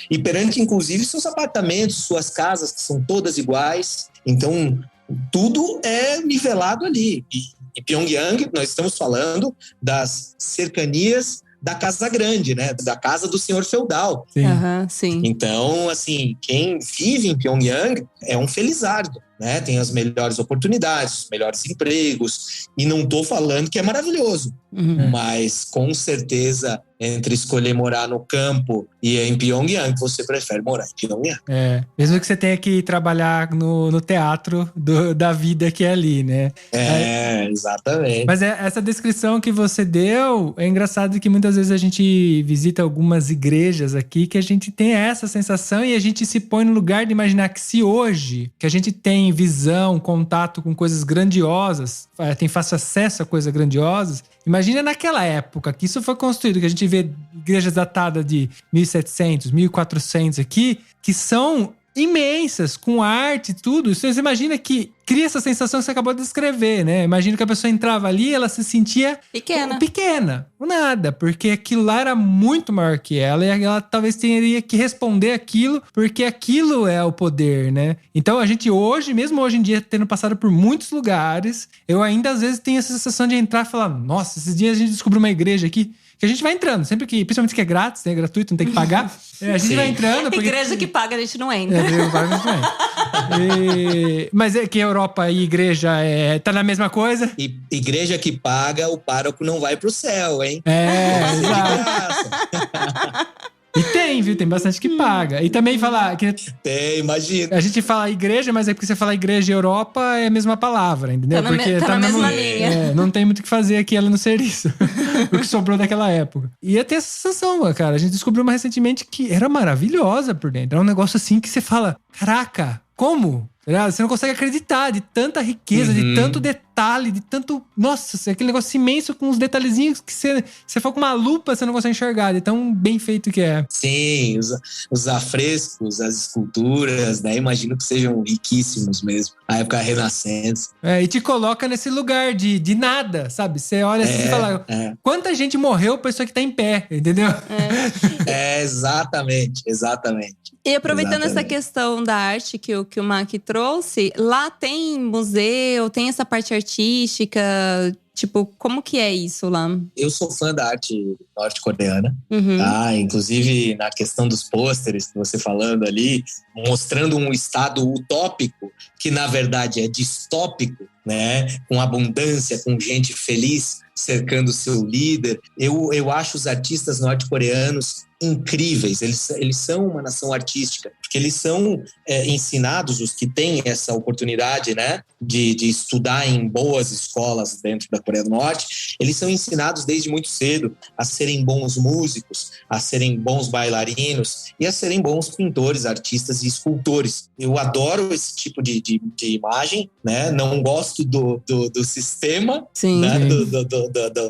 e perante, inclusive, seus apartamentos, suas casas, que são todas iguais. Então, tudo é nivelado ali. E Pyongyang, nós estamos falando das cercanias da Casa Grande, né? Da casa do senhor feudal. Sim. Sim. Então, assim, quem vive em Pyongyang é um felizardo, né? Tem as melhores oportunidades, os melhores empregos. E não tô falando que é maravilhoso, mas com certeza, entre escolher morar no campo e em Pyongyang, você prefere morar em Pyongyang. Mesmo que você tenha que trabalhar no teatro da vida que é ali, né? Exatamente. Mas essa descrição que você deu, é engraçado que muitas vezes a gente visita algumas igrejas aqui que a gente tem essa sensação e a gente se põe no lugar de imaginar que se hoje, que a gente tem visão, contato com coisas grandiosas, tem fácil acesso a coisas grandiosas, imagina naquela época que isso foi construído, que a gente vê igrejas datadas de 1700, 1400 aqui, que são imensas, com arte e tudo. Você imagina que cria essa sensação que você acabou de descrever, né? Imagina que a pessoa entrava ali e ela se sentia pequena, nada, porque aquilo lá era muito maior que ela e ela talvez teria que responder aquilo, porque aquilo é o poder, né? Então a gente hoje, mesmo hoje em dia, tendo passado por muitos lugares, eu ainda às vezes tenho essa sensação de entrar e falar, nossa, esses dias a gente descobriu uma igreja aqui, que a gente vai entrando, sempre que, principalmente que é grátis, né? É gratuito, não tem que pagar. A gente vai entrando. Porque... Igreja que paga, a gente não entra. Igreja que paga, a gente não entra. Mas é que a Europa e igreja tá na mesma coisa. E igreja que paga, o pároco não vai pro céu, hein? Exato. E tem, viu? Tem bastante que paga. E também falar... Tem, imagina. A gente fala igreja, mas é porque você fala igreja e Europa é a mesma palavra, entendeu? Porque tá na mesma linha. Não tem muito o que fazer aqui ela no serviço. O que sobrou daquela época. E tem essa sensação, cara. A gente descobriu uma recentemente que era maravilhosa por dentro. Era um negócio assim que você fala, caraca, como? Você não consegue acreditar de tanta riqueza, de tanto detalhe, de tanto... Nossa, aquele negócio imenso com uns detalhezinhos que você for com uma lupa, você não consegue enxergar, de tão bem feito que é. Sim, os afrescos, as esculturas, né? Imagino que sejam riquíssimos mesmo. A época renascença. E te coloca nesse lugar de nada, sabe? Você olha assim e fala, quanta gente morreu pra isso aqui tá em pé, entendeu? Exatamente. E aproveitando essa questão da arte que o Mac trouxe, lá tem museu, tem essa parte artística, tipo, como que é isso lá? Eu sou fã da arte norte-coreana, tá? Inclusive na questão dos pôsteres que você falando ali, mostrando um estado utópico, que na verdade é distópico, né? Com abundância, com gente feliz cercando o seu líder. Eu acho os artistas norte-coreanos incríveis, eles são uma nação artística, porque eles são ensinados, os que têm essa oportunidade, né, de estudar em boas escolas dentro da Coreia do Norte, eles são ensinados desde muito cedo a serem bons músicos, a serem bons bailarinos e a serem bons pintores, artistas e escultores. Eu adoro esse tipo de imagem, né, não gosto do sistema, né,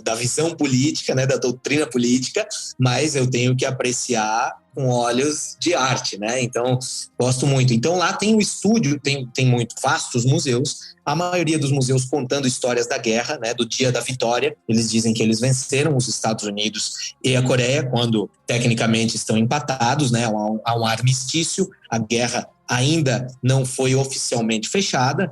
da visão política, né, da doutrina política, mas eu tenho que apreciar com olhos de arte, né? Então, gosto muito. Então, lá tem o estúdio, tem muito vastos museus, a maioria dos museus contando histórias da guerra, né? Do dia da vitória. Eles dizem que eles venceram os Estados Unidos e a Coreia quando, tecnicamente, estão empatados, né? Há um armistício, a guerra ainda não foi oficialmente fechada,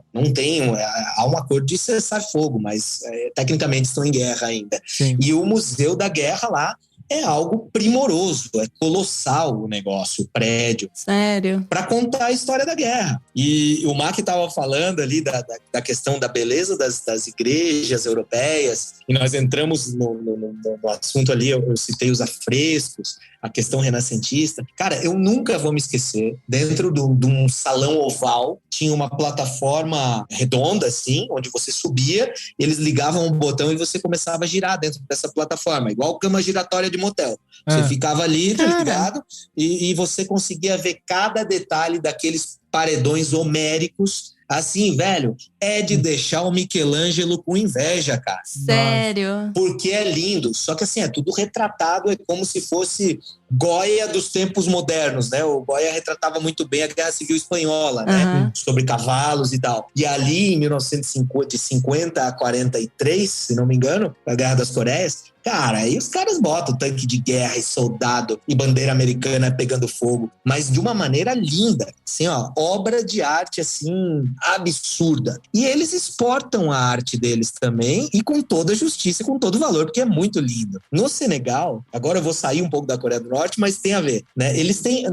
há um acordo de cessar fogo, mas tecnicamente estão em guerra ainda. Sim. E o Museu da Guerra lá é algo primoroso, é colossal o negócio, o prédio. Sério? Para contar a história da guerra. E o Mac estava falando ali da questão da beleza das igrejas europeias, e nós entramos no assunto ali, eu citei os afrescos, a questão renascentista. Cara, eu nunca vou me esquecer, dentro de um salão oval, tinha uma plataforma redonda, assim, onde você subia, eles ligavam um botão e você começava a girar dentro dessa plataforma, igual cama giratória de motel. Você ficava ali, tá ligado? E você conseguia ver cada detalhe daqueles paredões homéricos. Assim, velho, é de deixar o Michelangelo com inveja, cara. Sério? Porque é lindo. Só que assim, é tudo retratado, é como se fosse Goya dos tempos modernos, né? O Goya retratava muito bem a Guerra Civil Espanhola, né? Sobre cavalos e tal. E ali, em 1950, de 50 a 43, se não me engano, a Guerra das Coreias, cara, aí os caras botam tanque de guerra e soldado e bandeira americana pegando fogo, mas de uma maneira linda, assim, ó, obra de arte, assim, absurda. E eles exportam a arte deles também, e com toda a justiça, com todo o valor, porque é muito lindo. No Senegal, agora eu vou sair um pouco da Coreia do Norte, mas tem a ver, né? Eles têm,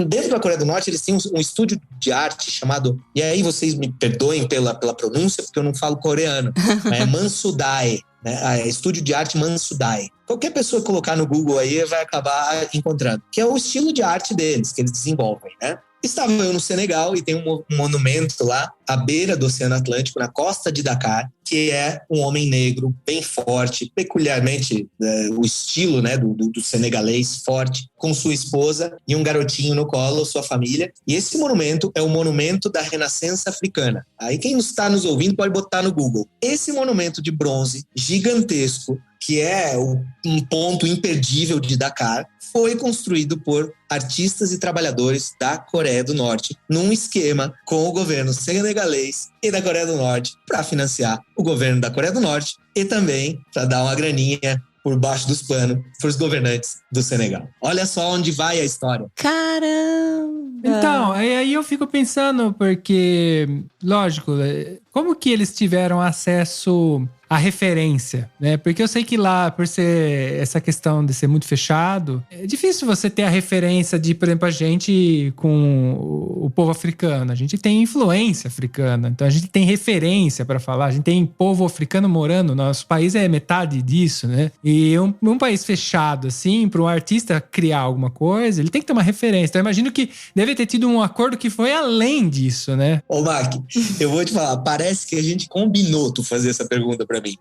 dentro da Coreia do Norte, eles têm um estúdio de arte chamado, e aí vocês me perdoem pela pronúncia, porque eu não falo coreano, é Mansudai, né? Estúdio de arte Mansudai. Qualquer pessoa que colocar no Google aí vai acabar encontrando, que é o estilo de arte deles, que eles desenvolvem, né? Estava eu no Senegal e tem um monumento lá, à beira do Oceano Atlântico, na costa de Dakar, que é um homem negro, bem forte, peculiarmente o estilo, né, do senegalês, forte, com sua esposa e um garotinho no colo, sua família. E esse monumento é o monumento da Renascença Africana. Aí quem está nos ouvindo pode botar no Google. Esse monumento de bronze, gigantesco, que é um ponto imperdível de Dakar, foi construído por artistas e trabalhadores da Coreia do Norte, num esquema com o governo senegalês e da Coreia do Norte para financiar o governo da Coreia do Norte e também para dar uma graninha por baixo dos panos para os governantes do Senegal. Olha só onde vai a história. Caramba! Então, aí eu fico pensando, porque, lógico, como que eles tiveram acesso à referência, né? Porque eu sei que lá, por ser essa questão de ser muito fechado, é difícil você ter a referência de, por exemplo, a gente com o povo africano. A gente tem influência africana, então a gente tem referência para falar. A gente tem povo africano morando, nosso país é metade disso, né? E um país fechado, assim, para um artista criar alguma coisa, ele tem que ter uma referência. Então eu imagino que deve ter tido um acordo que foi além disso, né? Ô, Mark, eu vou te falar, parece que a gente combinou tu fazer essa pergunta pra mim.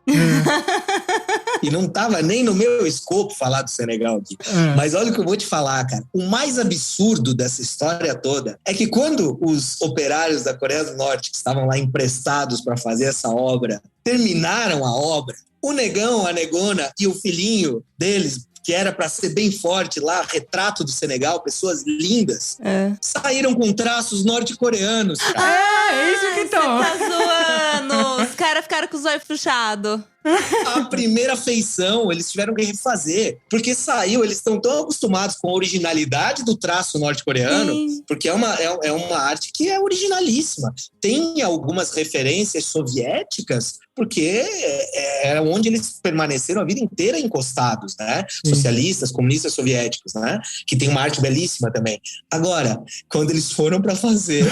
E não tava nem no meu escopo falar do Senegal aqui. Mas olha o que eu vou te falar, cara. O mais absurdo dessa história toda é que quando os operários da Coreia do Norte, que estavam lá emprestados para fazer essa obra, terminaram a obra, o negão, a negona e o filhinho deles, que era para ser bem forte lá, retrato do Senegal, pessoas lindas, saíram com traços norte-coreanos, cara. É isso que estão. Você tá zoando. Os caras ficaram com os olhos fechados. A primeira feição eles tiveram que refazer, porque saiu, eles estão tão acostumados com a originalidade do traço norte-coreano, porque é uma arte que é originalíssima. Tem algumas referências soviéticas, porque é onde eles permaneceram a vida inteira encostados, né? Socialistas, comunistas soviéticos, né? Que tem uma arte belíssima também. Agora, quando eles foram para fazer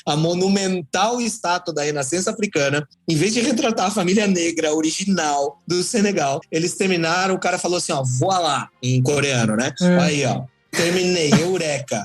a monumental estátua da Renascença Africana, em vez de retratar a família negra original do Senegal, eles terminaram, o cara falou assim, ó, voa lá, em coreano, né? Aí, ó, terminei, eureka.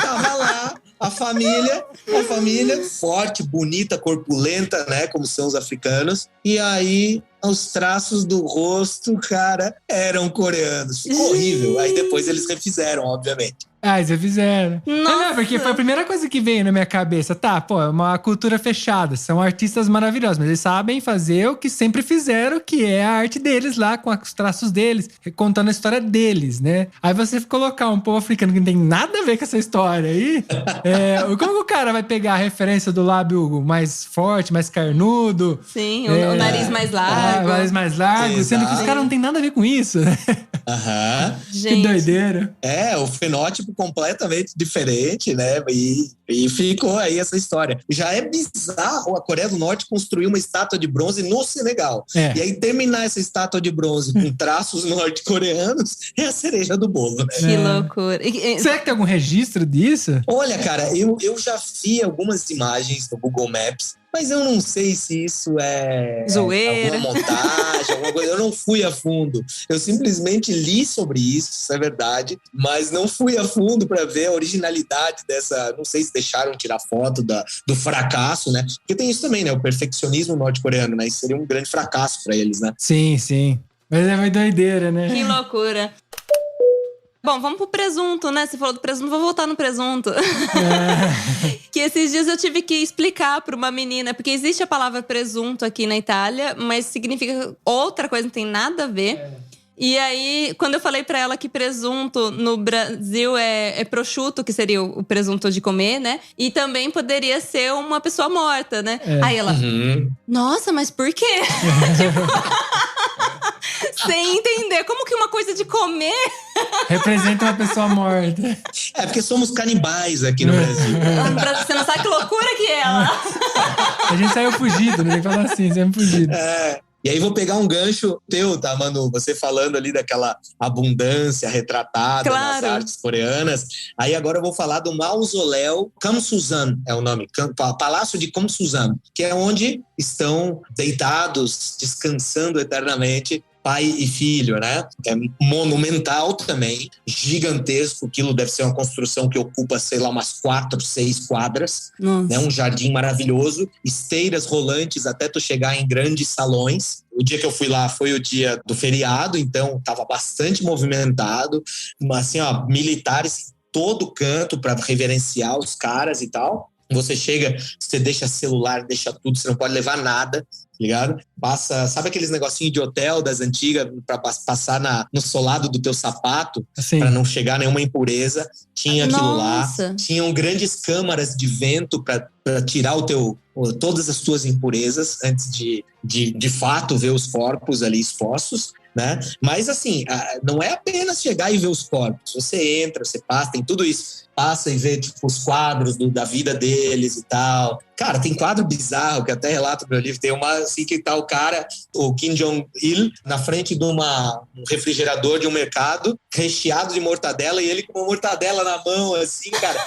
Tava lá a família forte, bonita, corpulenta, né, como são os africanos, e aí os traços do rosto, cara, eram coreanos. Ficou horrível. Aí depois eles refizeram, obviamente. Ah, eles fizeram. Nossa. Porque foi a primeira coisa que veio na minha cabeça. Tá, pô, é uma cultura fechada. São artistas maravilhosos, mas eles sabem fazer o que sempre fizeram, que é a arte deles lá, com os traços deles, contando a história deles, né? Aí você colocar um povo africano que não tem nada a ver com essa história aí, como o cara vai pegar a referência do lábio mais forte, mais carnudo? Sim, o nariz mais largo. O nariz mais largo, Exato. sendo que os caras não tem nada a ver com isso, né? Aham. Que doideira. O fenótipo completamente diferente, né? E ficou aí essa história. Já é bizarro a Coreia do Norte construir uma estátua de bronze no Senegal. E aí terminar essa estátua de bronze com traços norte-coreanos é a cereja do bolo, né? Que loucura. Será que tem algum registro disso? Olha, cara, eu já vi algumas imagens no Google Maps, mas eu não sei se isso é zoeira, alguma montagem, alguma coisa. Eu não fui a fundo. Eu simplesmente li sobre isso é verdade, mas não fui a fundo para ver a originalidade dessa. Não sei se deixaram tirar foto do fracasso, né? Porque tem isso também, né? O perfeccionismo norte-coreano, né? Isso seria um grande fracasso para eles, né? Sim, sim. Mas é uma doideira, né? Que loucura. Bom, vamos pro presunto, né? Você falou do presunto, vou voltar no presunto. Que esses dias eu tive que explicar pra uma menina, porque existe a palavra presunto aqui na Itália, mas significa outra coisa, não tem nada a ver. E aí, quando eu falei pra ela que presunto no Brasil é prosciutto, que seria o presunto de comer, né? E também poderia ser uma pessoa morta, né? Aí ela, nossa, mas por quê? Tipo, sem entender como que uma coisa de comer Representa uma pessoa morta. É porque somos canibais aqui no Brasil. Você não sabe que loucura que é ela. A gente saiu fugido, né? Tem que falar assim, saímos fugido. E aí vou pegar um gancho teu, tá, Manu? Você falando ali daquela abundância retratada nas artes coreanas. Aí agora eu vou falar do mausoléu Kamsusan, é o nome, Palácio de Kamsusan, que é onde estão deitados, descansando eternamente pai e filho, né? É monumental também, gigantesco. Aquilo deve ser uma construção que ocupa, sei lá, umas 4, 6 quadras. Né? Um jardim maravilhoso, esteiras rolantes até tu chegar em grandes salões. O dia que eu fui lá foi o dia do feriado, então estava bastante movimentado. Assim, ó, militares em todo canto para reverenciar os caras e tal. Você chega, você deixa celular, deixa tudo, você não pode levar nada, ligado? Passa, sabe aqueles negocinhos de hotel das antigas para passar no solado do teu sapato, para não chegar nenhuma impureza? Tinha aquilo lá. Tinham grandes câmaras de vento para tirar todas as tuas impurezas antes de fato ver os corpos ali expostos. Né? Mas assim, não é apenas chegar e ver os corpos. Você entra, você passa, tem tudo isso. Passa e vê tipo, os quadros da vida deles e tal. Cara, tem quadro bizarro que até relato no meu livro. Tem uma assim que tá o cara, o Kim Jong-il, na frente de um refrigerador de um mercado, recheado de mortadela, e ele com uma mortadela na mão, assim, cara.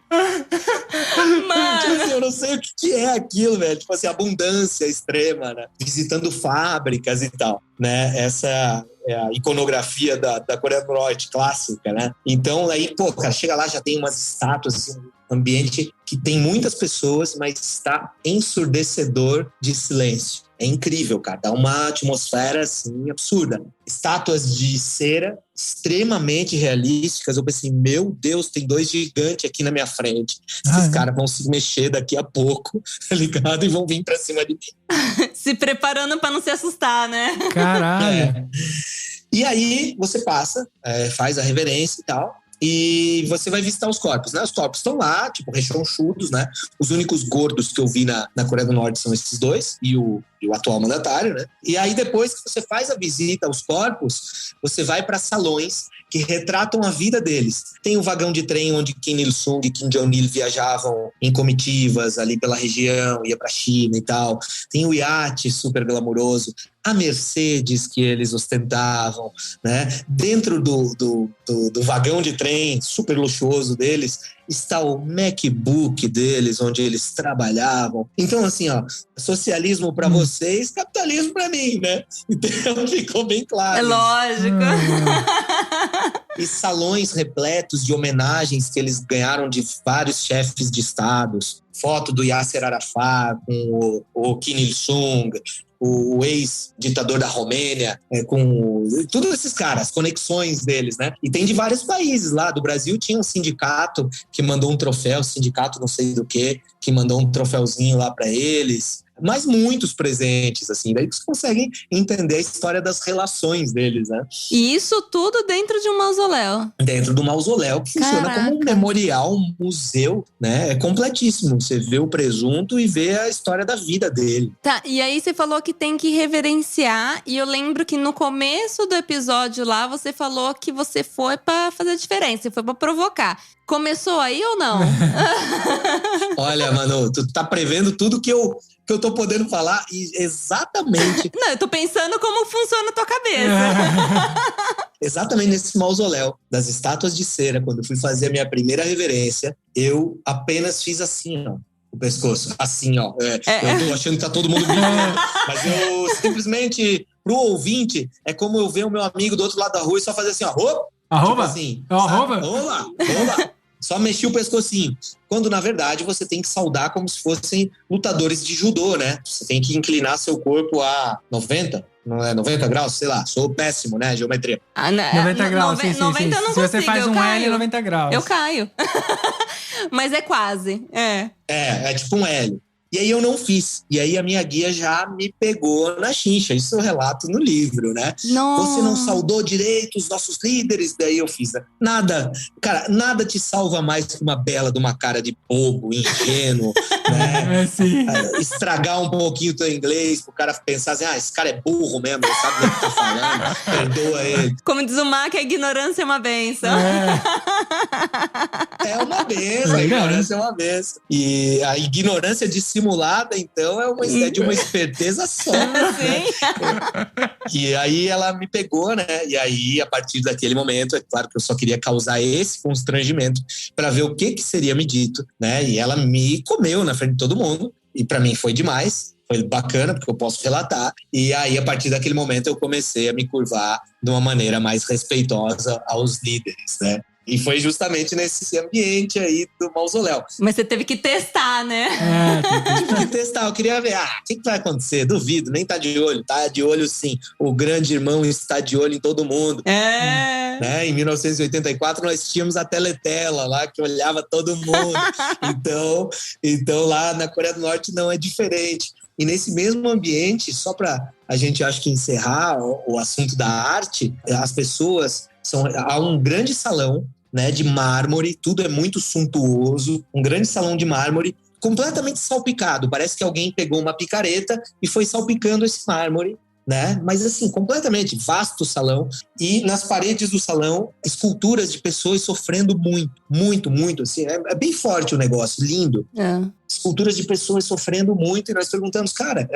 Mano. Tipo assim, eu não sei o que é aquilo, velho. Tipo assim, abundância extrema, né? Visitando fábricas e tal, né? Essa é a iconografia da Coreia do Norte, clássica, né? Então, aí, pô, cara, chega lá, já tem umas estátuas, assim, um ambiente que tem muitas pessoas, mas está ensurdecedor de silêncio. É incrível, cara. Dá uma atmosfera, assim, absurda. Estátuas de cera extremamente realísticas. Eu pensei, meu Deus, tem 2 gigantes aqui na minha frente. Esses caras vão se mexer daqui a pouco, tá ligado? E vão vir pra cima de mim. Se preparando pra não se assustar, né? Caralho. E aí, você passa, faz a reverência e tal. E você vai visitar os corpos, né? Os corpos estão lá, tipo, rechonchudos, né? Os únicos gordos que eu vi na Coreia do Norte são esses 2 e o atual mandatário, né? E aí, depois que você faz a visita aos corpos, você vai para salões que retratam a vida deles. Tem o vagão de trem onde Kim Il-sung e Kim Jong-il viajavam em comitivas ali pela região, ia para a China e tal. Tem o iate super glamuroso, a Mercedes que eles ostentavam, né? Dentro do vagão de trem super luxuoso deles está o MacBook deles, onde eles trabalhavam. Então, assim, ó, socialismo para vocês, capitalismo para mim, né? Então, ficou bem claro. É lógico. E salões repletos de homenagens que eles ganharam de vários chefes de estados. Foto do Yasser Arafat com o Kim Il-sung, o ex-ditador da Romênia, com todos esses caras, conexões deles, né? E tem de vários países lá. Do Brasil tinha um sindicato que mandou um troféu, sindicato não sei do que mandou um troféuzinho lá para eles. Mas muitos presentes, assim. Daí você consegue entender a história das relações deles, né? E isso tudo dentro de um mausoléu. Dentro do mausoléu, que funciona como um memorial, um museu, né? É completíssimo. Você vê o presunto e vê a história da vida dele. Tá, e aí você falou que tem que reverenciar. E eu lembro que no começo do episódio lá, você falou que você foi pra fazer a diferença. Você foi pra provocar. Começou aí ou não? Olha, Manu, tu tá prevendo tudo que eu tô podendo falar e exatamente... Não, eu tô pensando como funciona a tua cabeça. Exatamente nesse mausoléu das estátuas de cera, quando eu fui fazer a minha primeira reverência, eu apenas fiz assim, ó, o pescoço. Assim, ó. Eu tô achando que tá todo mundo vendo, mas eu simplesmente, pro ouvinte, é como eu ver o meu amigo do outro lado da rua e só fazer assim, ó. Arroba? Tipo assim, arroba? Olá. Só mexi o pescocinho. Quando, na verdade, você tem que saudar como se fossem lutadores de judô, né? Você tem que inclinar seu corpo a 90, não é 90 graus? Sei lá, sou péssimo, né? Geometria. 90 graus, sim. 90 eu não consigo, se você faz um L, 90 graus. Eu caio. Mas é quase, É tipo um L. E aí eu não fiz. E aí a minha guia já me pegou na chincha. Isso eu relato no livro, né? Nossa. Você não saudou direito os nossos líderes? Daí eu fiz. Nada. Cara, nada te salva mais que uma bela de uma cara de bobo, ingênuo, né? Sim. Estragar um pouquinho o teu inglês, pro cara pensar assim, esse cara é burro mesmo, ele sabe o que tá falando, perdoa ele. Como diz o Mac, a ignorância é uma benção. É uma benção, a ignorância é uma benção. E a ignorância dissimulada, então, é de uma esperteza só. Sim. E aí ela me pegou, né? E aí, a partir daquele momento, é claro que eu só queria causar esse constrangimento para ver o que seria me dito, né? E ela me comeu na frente de todo mundo. E para mim foi demais. Foi bacana, porque eu posso relatar. E aí, a partir daquele momento, eu comecei a me curvar de uma maneira mais respeitosa aos líderes, né? E foi justamente nesse ambiente aí do mausoléu. Mas você teve que testar, né? Tive que testar, eu queria ver, o que vai acontecer? Duvido, nem tá de olho. Tá de olho sim, o grande irmão está de olho em todo mundo. Né? Em 1984 nós tínhamos a Teletela lá, que olhava todo mundo. Então lá na Coreia do Norte não é diferente. E nesse mesmo ambiente, só para a gente, acho que encerrar o assunto da arte, as pessoas... Há um grande salão, né, de mármore, tudo é muito suntuoso, um grande salão de mármore, completamente salpicado. Parece que alguém pegou uma picareta e foi salpicando esse mármore, né? Mas assim, completamente vasto salão. E nas paredes do salão, esculturas de pessoas sofrendo muito, assim. É bem forte o negócio, lindo. Esculturas de pessoas sofrendo muito, e nós perguntamos, cara,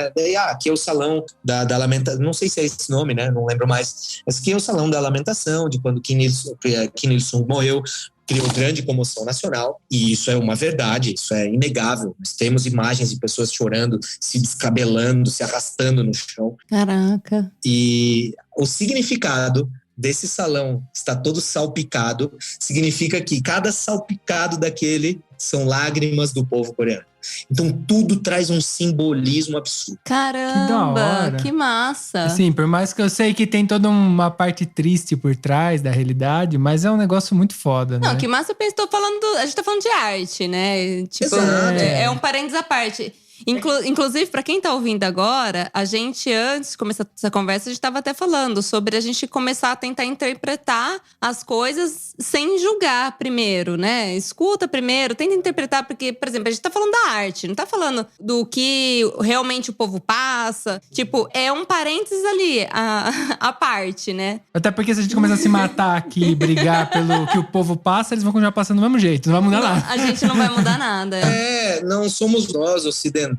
aqui é o salão da lamentação, não sei se é esse nome, né? Não lembro mais. Mas aqui é o salão da lamentação, de quando Kim Il-sung morreu. Criou grande comoção nacional, e isso é uma verdade, isso é inegável. Nós temos imagens de pessoas chorando, se descabelando, se arrastando no chão. Caraca. E o significado desse salão está todo salpicado, significa que cada salpicado daquele são lágrimas do povo coreano. Então tudo traz um simbolismo absurdo. Caramba, que massa. Assim, por mais que eu sei que tem toda uma parte triste por trás da realidade, mas é um negócio muito foda, né? Não, que massa, a gente tá falando de arte, né? Tipo, é um parênteses à parte. Inclusive, para quem tá ouvindo agora, a gente, antes de começar essa conversa, a gente tava até falando sobre a gente começar a tentar interpretar as coisas sem julgar primeiro, né? Escuta primeiro, tenta interpretar, porque, por exemplo, a gente tá falando da arte, não tá falando do que realmente o povo passa. Tipo, é um parênteses ali, a parte, né? Até porque se a gente começar a se matar aqui, brigar pelo que o povo passa, eles vão continuar passando do mesmo jeito, não vai mudar nada. A gente não vai mudar nada. Não somos nós, ocidentais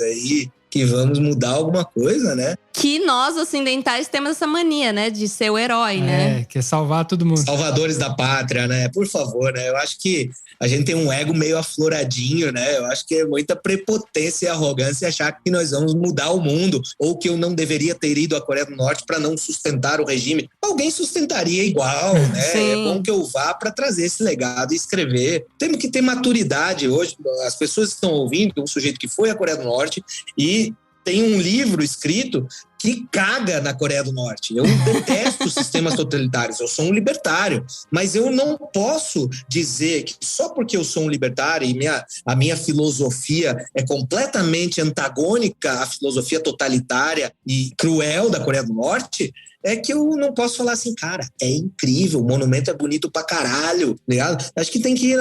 aí, que vamos mudar alguma coisa, né? Que nós, ocidentais, temos essa mania, né? De ser o herói, né? Quer salvar todo mundo. Salvadores da pátria, né? Por favor, né? Eu acho que a gente tem um ego meio afloradinho, né? Eu acho que é muita prepotência e arrogância achar que nós vamos mudar o mundo, ou que eu não deveria ter ido à Coreia do Norte para não sustentar o regime. Alguém sustentaria igual, né? Sim. É bom que eu vá para trazer esse legado e escrever. Temos que ter maturidade hoje. As pessoas estão ouvindo um sujeito que foi à Coreia do Norte e tem um livro escrito que caga na Coreia do Norte. Eu detesto sistemas totalitários, eu sou um libertário, mas eu não posso dizer que só porque eu sou um libertário e a minha filosofia é completamente antagônica à filosofia totalitária e cruel da Coreia do Norte, é que eu não posso falar assim, cara, é incrível, o monumento é bonito pra caralho, ligado? Acho que tem que ir,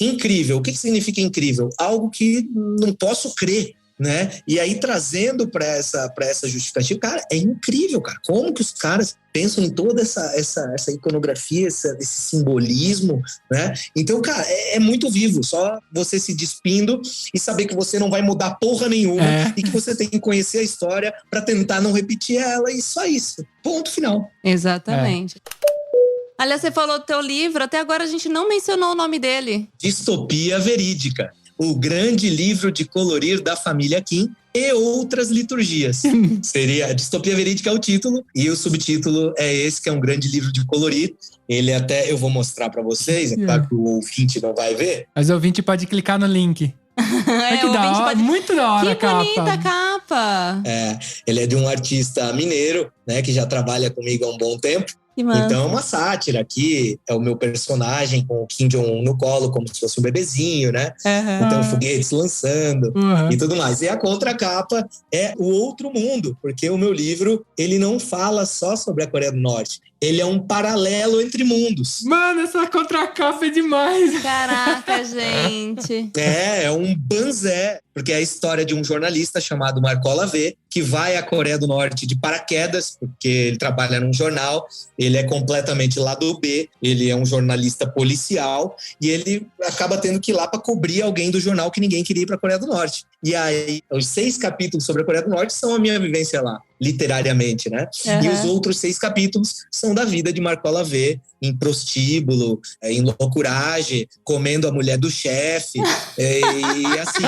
incrível. O que significa incrível? Algo que não posso crer, né? E aí trazendo para essa justificativa, cara, é incrível, cara. Como que os caras pensam em toda essa iconografia, esse simbolismo, né? Então, cara, é muito vivo. Só você se despindo e saber que você não vai mudar porra nenhuma e que você tem que conhecer a história para tentar não repetir ela, e só isso. Ponto final. Exatamente. Aliás, você falou do teu livro, até agora a gente não mencionou o nome dele. Distopia Verídica. O grande livro de colorir da família Kim e outras liturgias. Seria Distopia Verídica é o título, e o subtítulo é esse, que é um grande livro de colorir. Ele até eu vou mostrar para vocês, é claro que o ouvinte não vai ver. Mas o ouvinte pode clicar no link. Que da hora, muito da hora a capa. Que bonita a capa. Ele é de um artista mineiro, né, que já trabalha comigo há um bom tempo. Então é uma sátira. Aqui é o meu personagem com o Kim Jong-un no colo, como se fosse um bebezinho, né? Então foguetes lançando e tudo mais. E a contracapa é o outro mundo, porque o meu livro, ele não fala só sobre a Coreia do Norte. Ele é um paralelo entre mundos. Mano, essa contracapa é demais. Caraca, gente. É um banzé, porque é a história de um jornalista chamado Marcola V, que vai à Coreia do Norte de paraquedas, porque ele trabalha num jornal, ele é completamente lado B, ele é um jornalista policial, e ele acaba tendo que ir lá para cobrir alguém do jornal que ninguém queria ir para a Coreia do Norte. E aí, os 6 capítulos sobre a Coreia do Norte são a minha vivência lá, literariamente, né? Uhum. E os outros 6 capítulos são da vida de Marcola V, em prostíbulo, em loucuragem, comendo a mulher do chefe. E assim,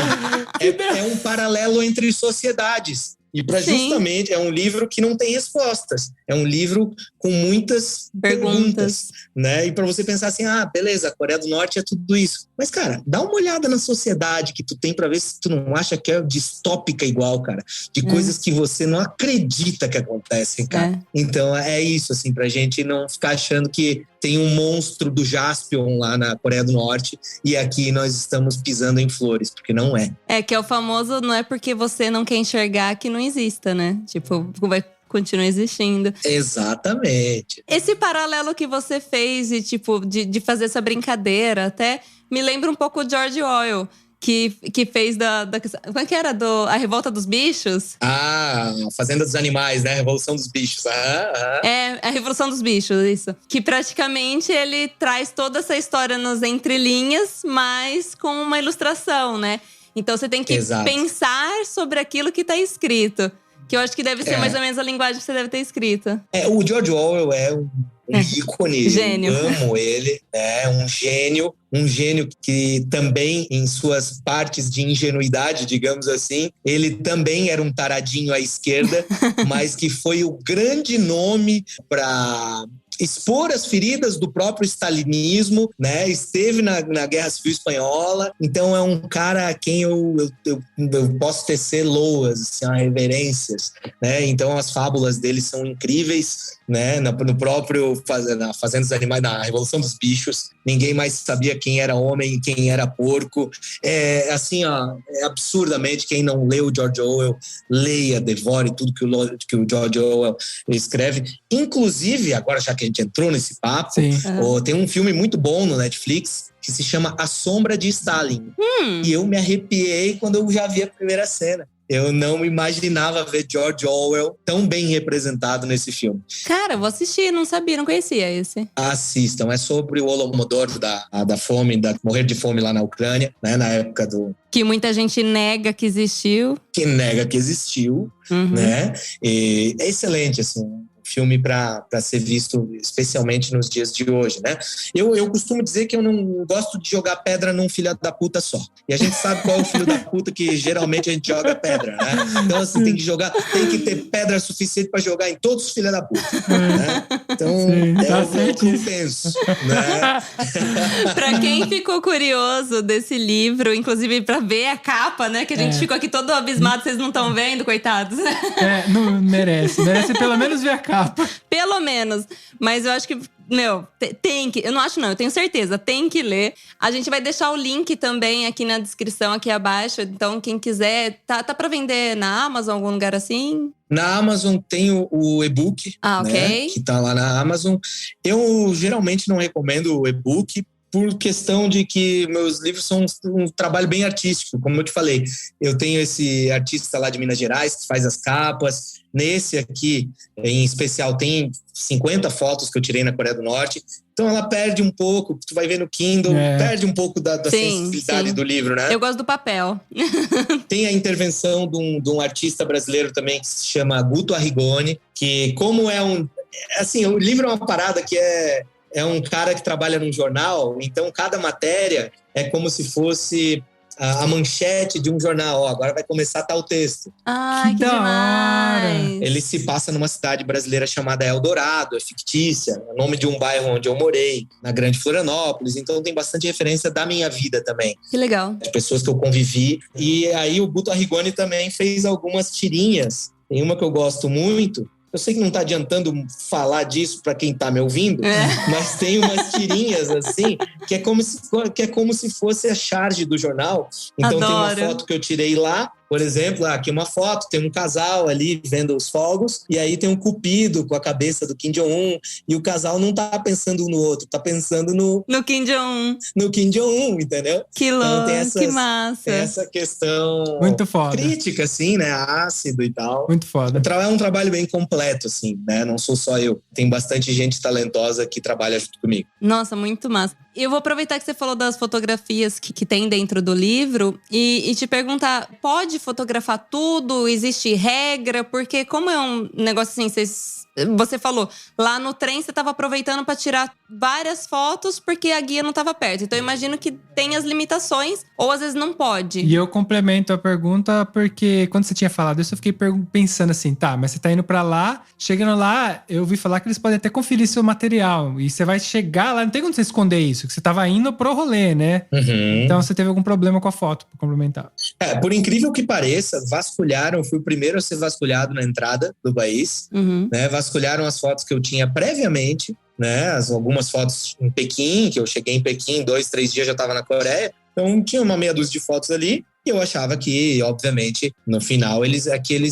é um paralelo entre sociedades. E para justamente, é um livro que não tem respostas. É um livro com muitas perguntas, né? E para você pensar assim, beleza, a Coreia do Norte é tudo isso. Mas, cara, dá uma olhada na sociedade que tu tem para ver se tu não acha que é distópica igual, cara. De coisas que você não acredita que acontecem, cara. Então, é isso, assim, pra gente não ficar achando que tem um monstro do Jaspion lá na Coreia do Norte e aqui nós estamos pisando em flores, porque não é. É, que é o famoso, não é porque você não quer enxergar que não exista, né? Tipo, vai continuar existindo. Exatamente. Esse paralelo que você fez de fazer essa brincadeira até me lembra um pouco o George Orwell, que fez como é que era? A Revolta dos Bichos? A Fazenda dos Animais, né? A Revolução dos Bichos. É, a Revolução dos Bichos, isso. Que praticamente ele traz toda essa história nas entrelinhas, mas com uma ilustração, né? Então você tem que pensar sobre aquilo que tá escrito. Que eu acho que deve ser mais ou menos a linguagem que você deve ter escrito. O George Orwell é um ícone. Gênio. Eu amo ele. É um gênio. Um gênio que também, em suas partes de ingenuidade, digamos assim, ele também era um taradinho à esquerda, mas que foi o grande nome para expor as feridas do próprio stalinismo, né? Esteve na Guerra Civil Espanhola. Então é um cara a quem eu posso tecer loas, assim, reverências, né? Então as fábulas dele são incríveis, né? No próprio na Fazenda dos Animais, na Revolução dos Bichos, ninguém mais sabia quem era homem e quem era porco. É absurdamente, quem não leu George Orwell, leia, devore tudo que o George Orwell escreve. Inclusive, agora já que a gente entrou nesse papo, tem um filme muito bom no Netflix que se chama A Sombra de Stalin. E eu me arrepiei quando eu já vi a primeira cena. Eu não imaginava ver George Orwell tão bem representado nesse filme. Cara, vou assistir, não sabia, não conhecia esse. Assistam, é sobre o Holodomor da fome, morrer de fome lá na Ucrânia, né, na época do... Que muita gente nega que existiu. Que nega que existiu, né? E é excelente, assim, filme para ser visto especialmente nos dias de hoje, né? Eu costumo dizer que eu não gosto de jogar pedra num filho da puta só. E a gente sabe qual é o filho da puta que geralmente a gente joga pedra, né? Então, assim, tem que ter pedra suficiente para jogar em todos os filhos da puta, né? Então, o que eu penso, né? Pra quem ficou curioso desse livro, inclusive pra ver a capa, né? Que a gente ficou aqui todo abismado, vocês não estão vendo, coitados. Não merece pelo menos ver a capa. Pelo menos. Mas eu acho que, tem que... Eu não acho não, eu tenho certeza. Tem que ler. A gente vai deixar o link também aqui na descrição, aqui abaixo. Então, quem quiser... Tá pra vender na Amazon, algum lugar assim? Na Amazon tem o e-book, né, que tá lá na Amazon. Eu geralmente não recomendo o e-book, por questão de que meus livros são um trabalho bem artístico. Como eu te falei, eu tenho esse artista lá de Minas Gerais que faz as capas. Nesse aqui, em especial, tem 50 fotos que eu tirei na Coreia do Norte. Então ela perde um pouco, tu vai ver no Kindle, perde um pouco da sensibilidade do livro, né? Eu gosto do papel. Tem a intervenção de um artista brasileiro também que se chama Guto Arrigoni, que como assim, o livro é uma parada que é um cara que trabalha num jornal, então cada matéria é como se fosse a manchete de um jornal. Agora vai começar tal texto. Ai, que demais! Ele se passa numa cidade brasileira chamada Eldorado, é fictícia, é o nome de um bairro onde eu morei, na Grande Florianópolis, então tem bastante referência da minha vida também. Que legal. De pessoas que eu convivi. E aí o Guto Arrigoni também fez algumas tirinhas. Tem uma que eu gosto muito. Eu sei que não está adiantando falar disso para quem está me ouvindo, mas tem umas tirinhas assim, que é como se fosse a charge do jornal. Então tem uma foto que eu tirei lá Por exemplo, aqui uma foto, tem um casal ali vendo os fogos, e aí tem um cupido com a cabeça do Kim Jong-un, e o casal não tá pensando um no outro, tá pensando no Kim Jong-un. No Kim Jong-un, entendeu? Que louco, que massa. Tem essa questão muito foda. Crítica, assim, né? Ácido e tal. Muito foda. É um trabalho bem completo, assim, né? Não sou só eu. Tem bastante gente talentosa que trabalha junto comigo. Nossa, muito massa. Eu vou aproveitar que você falou das fotografias que tem dentro do livro e te perguntar, pode fotografar tudo? Existe regra? Porque como é um negócio assim, você falou, lá no trem você estava aproveitando para tirar várias fotos porque a guia não estava perto. Então eu imagino que tem as limitações ou às vezes não pode. E eu complemento a pergunta porque quando você tinha falado isso, eu fiquei pensando assim, tá, mas você tá indo pra lá, chegando lá, eu ouvi falar que eles podem até conferir seu material. E você vai chegar lá, não tem como você esconder isso, que você tava indo pro rolê, né? Uhum. Então você teve algum problema com a foto, pra complementar. Por incrível que pareça, vasculharam, fui o primeiro a ser vasculhado na entrada do país, né? Vasculharam as fotos que eu tinha previamente, né? Algumas fotos em Pequim, que eu cheguei em Pequim, 2-3 dias já estava na Coreia. Então tinha uma meia dúzia de fotos ali e eu achava que, obviamente, no final eles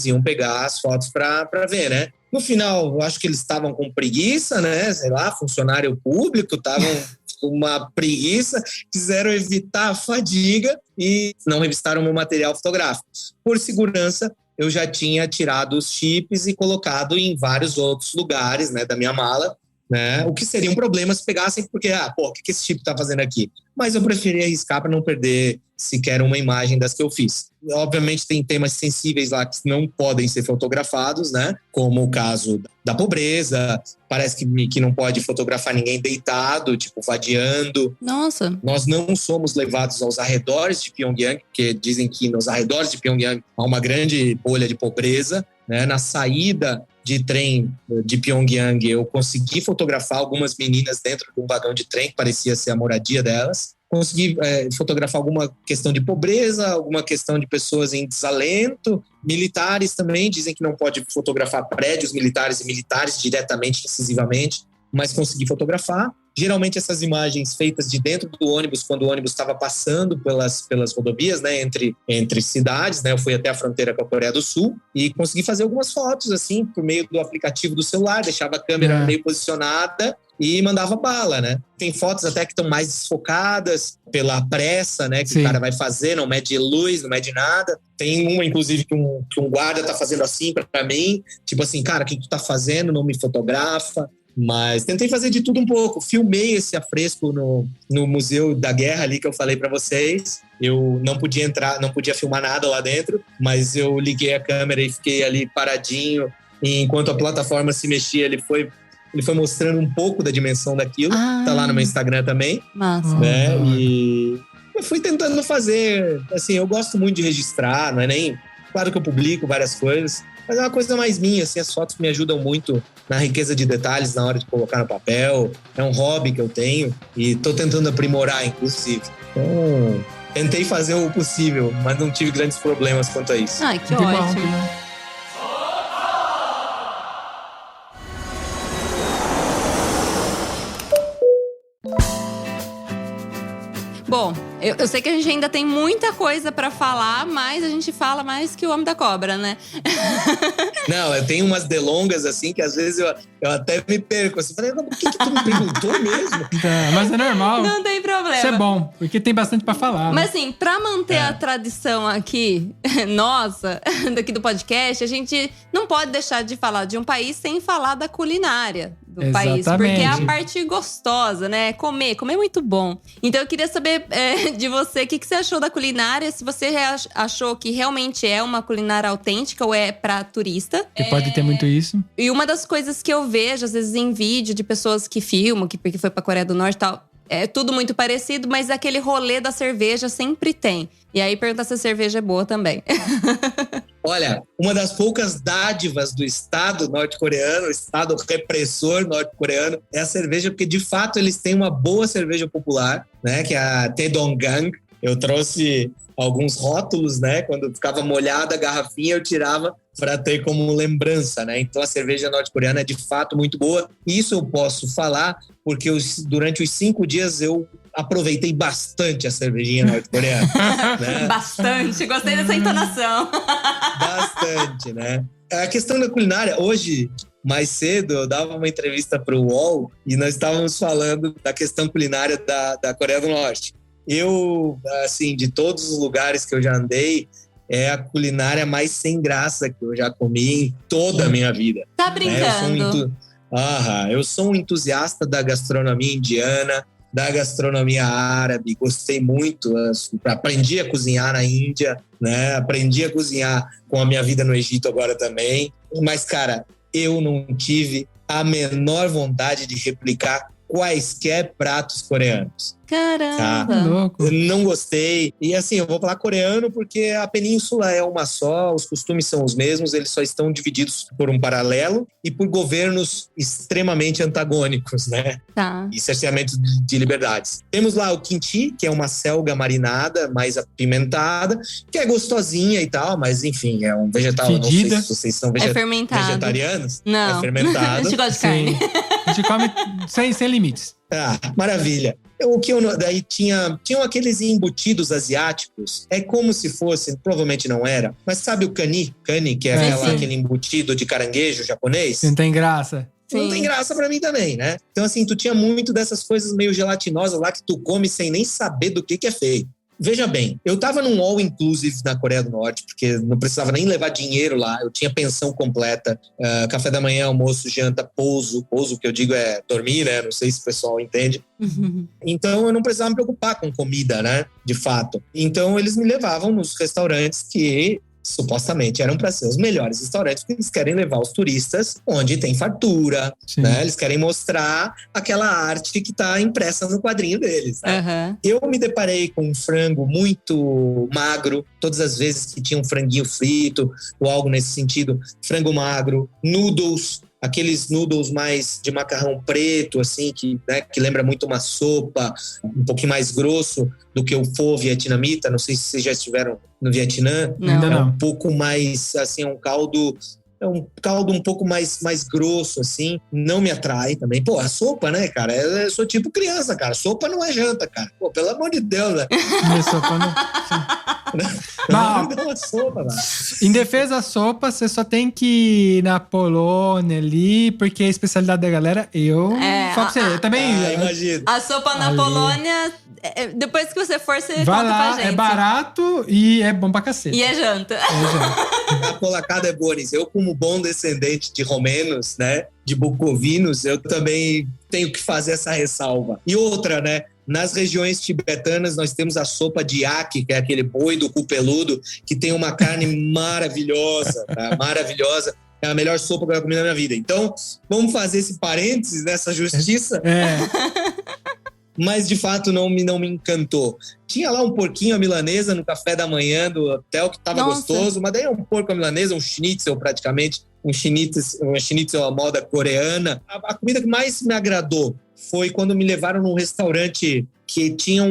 iam pegar as fotos para ver, né? No final, eu acho que eles estavam com preguiça, né? Sei lá, funcionário público, estavam com uma preguiça, quiseram evitar a fadiga e não revistaram meu material fotográfico. Por segurança, eu já tinha tirado os chips e colocado em vários outros lugares, né, da minha mala, né? O que seria um problema se pegassem, porque, o que esse chip tá fazendo aqui? Mas eu preferi arriscar para não perder sequer uma imagem das que eu fiz. Obviamente tem temas sensíveis lá que não podem ser fotografados, né? Como o caso da pobreza, parece que não pode fotografar ninguém deitado, tipo, vadiando. Nossa! Nós não somos levados aos arredores de Pyongyang, porque dizem que nos arredores de Pyongyang há uma grande bolha de pobreza, né? Na saída de trem de Pyongyang, eu consegui fotografar algumas meninas dentro de um vagão de trem que parecia ser a moradia delas. Consegui fotografar alguma questão de pobreza, alguma questão de pessoas em desalento. Militares também dizem que não pode fotografar prédios militares e militares diretamente, incisivamente, mas consegui fotografar. Geralmente essas imagens feitas de dentro do ônibus, quando o ônibus estava passando pelas rodovias, né, entre cidades, né, eu fui até a fronteira com a Coreia do Sul e consegui fazer algumas fotos, assim, por meio do aplicativo do celular, deixava a câmera meio posicionada e mandava bala, né? Tem fotos até que estão mais desfocadas pela pressa, né, que o cara vai fazer, não mede luz, não mede nada. Tem uma, inclusive, que um guarda tá fazendo assim para mim, tipo assim, cara, o que tu tá fazendo? Não me fotografa. Mas tentei fazer de tudo um pouco. Filmei esse afresco no Museu da Guerra ali que eu falei para vocês. Eu não podia entrar, não podia filmar nada lá dentro, mas eu liguei a câmera e fiquei ali paradinho. E enquanto a plataforma se mexia, ele foi mostrando um pouco da dimensão daquilo. Tá lá no meu Instagram também. Massa. Né? E eu fui tentando fazer... Assim, eu gosto muito de registrar, não é nem... Claro que eu publico várias coisas, mas é uma coisa mais minha, assim, as fotos me ajudam muito na riqueza de detalhes na hora de colocar no papel. É um hobby que eu tenho e tô tentando aprimorar, inclusive. Então, tentei fazer o possível, mas não tive grandes problemas quanto a isso. Ai, que ótimo. Bom, eu sei que a gente ainda tem muita coisa pra falar, mas a gente fala mais que o Homem da Cobra, né? Não, eu tenho umas delongas assim que às vezes eu até me perco. Assim, falei, por que tu me perguntou mesmo? Mas é normal. Não tem problema. Isso é bom, porque tem bastante pra falar. Mas assim, pra manter a tradição aqui, nossa, daqui do podcast, a gente não pode deixar de falar de um país sem falar da culinária do país. Porque é a parte gostosa, né? Comer é muito bom. Então eu queria saber de você, o que você achou da culinária? Se você achou que realmente é uma culinária autêntica ou é pra turista. Que pode ter muito isso. E uma das coisas que eu vejo, às vezes, em vídeo de pessoas que filmam, porque foi pra Coreia do Norte e tal, é tudo muito parecido, mas aquele rolê da cerveja sempre tem. E aí pergunta se a cerveja é boa também. Olha, uma das poucas dádivas do Estado norte-coreano, o Estado repressor norte-coreano, é a cerveja, porque de fato eles têm uma boa cerveja popular, né, que é a Taedonggang. Eu trouxe alguns rótulos, né, quando ficava molhada a garrafinha eu tirava para ter como lembrança, né? Então a cerveja norte-coreana é de fato muito boa. Isso eu posso falar porque durante os 5 dias eu aproveitei bastante a cervejinha norte-coreana. Né? Bastante, gostei dessa entonação. Bastante, né? A questão da culinária, hoje, mais cedo, eu dava uma entrevista para o UOL e nós estávamos falando da questão culinária da Coreia do Norte. Eu, assim, de todos os lugares que eu já andei, é a culinária mais sem graça que eu já comi em toda a minha vida. Tá brincando? Eu sou um entusiasta da gastronomia indiana, da gastronomia árabe, gostei muito, aprendi a cozinhar na Índia, né? Aprendi a cozinhar com a minha vida no Egito agora também, mas, cara, eu não tive a menor vontade de replicar quaisquer pratos coreanos. Caramba! Tá? Louco. Eu não gostei. E assim, eu vou falar coreano porque a península é uma só, os costumes são os mesmos, eles só estão divididos por um paralelo e por governos extremamente antagônicos, né? Tá. E cerceamento de liberdades. Temos lá o kimchi, que é uma selga marinada, mais apimentada, que é gostosinha e tal, mas enfim, é um vegetal. Fedida. Eu não sei se vocês são É fermentado. vegetarianos. Não. É fermentado. A gente gosta de carne. A gente come sem limites. Ah, maravilha. Daí tinham aqueles embutidos asiáticos. É como se fosse, provavelmente não era, mas sabe o cani? Cani, que é aquele embutido de caranguejo japonês? Não tem graça. Sim. Não tem graça pra mim também, né? Então, assim, tu tinha muito dessas coisas meio gelatinosas lá que tu come sem nem saber do que é feito. Veja bem, eu tava num all inclusive na Coreia do Norte, porque não precisava nem levar dinheiro lá, eu tinha pensão completa, café da manhã, almoço, janta, pouso que eu digo é dormir, né? Não sei se o pessoal entende. Então eu não precisava me preocupar com comida, né? De fato. Então eles me levavam nos restaurantes que supostamente eram para ser os melhores restaurantes, porque eles querem levar os turistas onde tem fartura, né? Eles querem mostrar aquela arte que está impressa no quadrinho deles, né? Eu me deparei com um frango muito magro, todas as vezes que tinha um franguinho frito ou algo nesse sentido, frango magro, noodles, aqueles noodles mais de macarrão preto, assim, que lembra muito uma sopa, um pouquinho mais grosso do que o pho vietnamita. Não sei se vocês já estiveram no Vietnã. Ainda não. Um pouco mais, assim, um caldo um pouco mais grosso, assim. Não me atrai também. Pô, a sopa, né, cara? Eu sou tipo criança, cara. Sopa não é janta, cara. Pô, pelo amor de Deus, né? Sopa não... Não, não é sopa, mano. Em defesa da sopa, você só tem que ir na Polônia ali, porque a especialidade da galera, eu falo pra você, eu também... imagino. A sopa na Polônia, depois que você for, você vai conta lá, pra gente. é barato e é bom pra cacete. E é janta. A polacada é bonis. Eu, como bom descendente de romenos, né, de bucovinos, eu também tenho que fazer essa ressalva. E outra, né, nas regiões tibetanas nós temos a sopa de yaki, que é aquele boi do cu peludo, que tem uma carne maravilhosa, tá? Maravilhosa. É a melhor sopa que eu já comi na minha vida. Então, vamos fazer esse parênteses nessa justiça. Mas, de fato, não me encantou. Tinha lá um porquinho à milanesa no café da manhã do hotel, que estava gostoso. Mas daí é um porco à milanesa, um schnitzel praticamente. Um schnitzel à moda coreana. A comida que mais me agradou foi quando me levaram num restaurante que tinha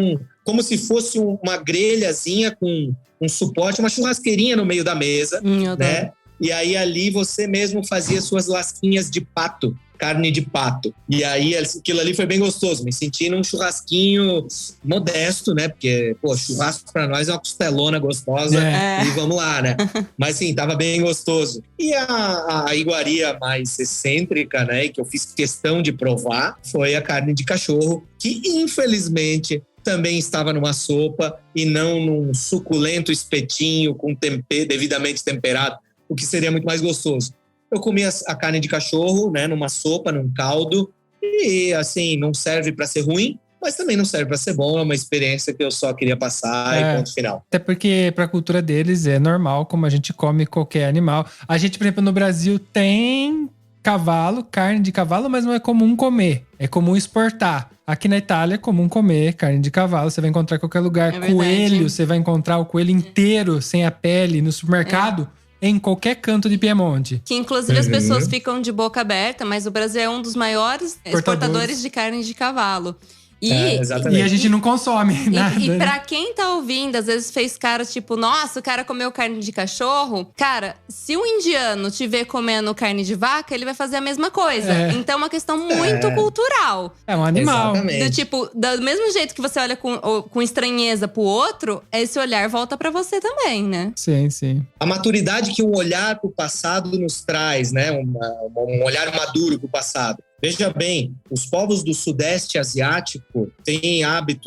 como se fosse uma grelhazinha com um suporte, uma churrasqueirinha no meio da mesa, né? E aí ali você mesmo fazia suas lasquinhas de pato, carne de pato. E aí aquilo ali foi bem gostoso, me senti num churrasquinho modesto, né? Porque, pô, churrasco pra nós é uma costelona gostosa e vamos lá, né? Mas sim, tava bem gostoso. E a iguaria mais excêntrica, né? E que eu fiz questão de provar, foi a carne de cachorro, que infelizmente também estava numa sopa e não num suculento espetinho com tempero devidamente temperado, o que seria muito mais gostoso. Eu comi a carne de cachorro, né, numa sopa, num caldo, e assim, não serve para ser ruim, mas também não serve para ser bom, é uma experiência que eu só queria passar e ponto final. Até porque para a cultura deles é normal, como a gente come qualquer animal. A gente, por exemplo, no Brasil tem cavalo, carne de cavalo, mas não é comum comer, é comum exportar. Aqui na Itália é comum comer carne de cavalo, você vai encontrar em qualquer lugar. Coelho, você vai encontrar o coelho inteiro, sem a pele, no supermercado. Em qualquer canto de Piemonte. Que inclusive as pessoas ficam de boca aberta, mas o Brasil é um dos maiores exportadores de carne de cavalo. exatamente. E a gente não consome nada. E pra quem tá ouvindo, às vezes fez cara tipo, nossa, o cara comeu carne de cachorro. Cara, se um indiano te ver comendo carne de vaca, ele vai fazer a mesma coisa. Então é uma questão muito cultural. É um animal. Exatamente. Do tipo, do mesmo jeito que você olha com estranheza pro outro, esse olhar volta pra você também, né? Sim, sim. A maturidade que um olhar pro passado nos traz, né? Um olhar maduro pro passado. Veja bem, os povos do Sudeste Asiático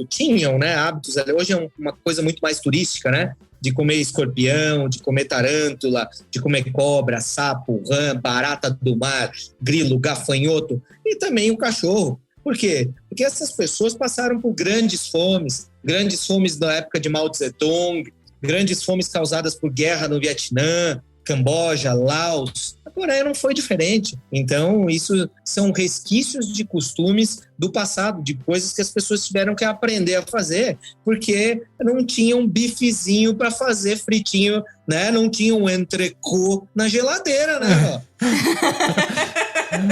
tinham, né, hábitos. Hoje é uma coisa muito mais turística, né? De comer escorpião, de comer tarântula, de comer cobra, sapo, rã, barata do mar, grilo, gafanhoto e também o cachorro. Por quê? Porque essas pessoas passaram por grandes fomes da época de Mao Tse-tung, grandes fomes causadas por guerra no Vietnã, Camboja, Laos. A Coreia não foi diferente. Então, isso são resquícios de costumes do passado, de coisas que as pessoas tiveram que aprender a fazer, porque não tinha um bifezinho para fazer fritinho, né? Não tinha um entrecô na geladeira, né?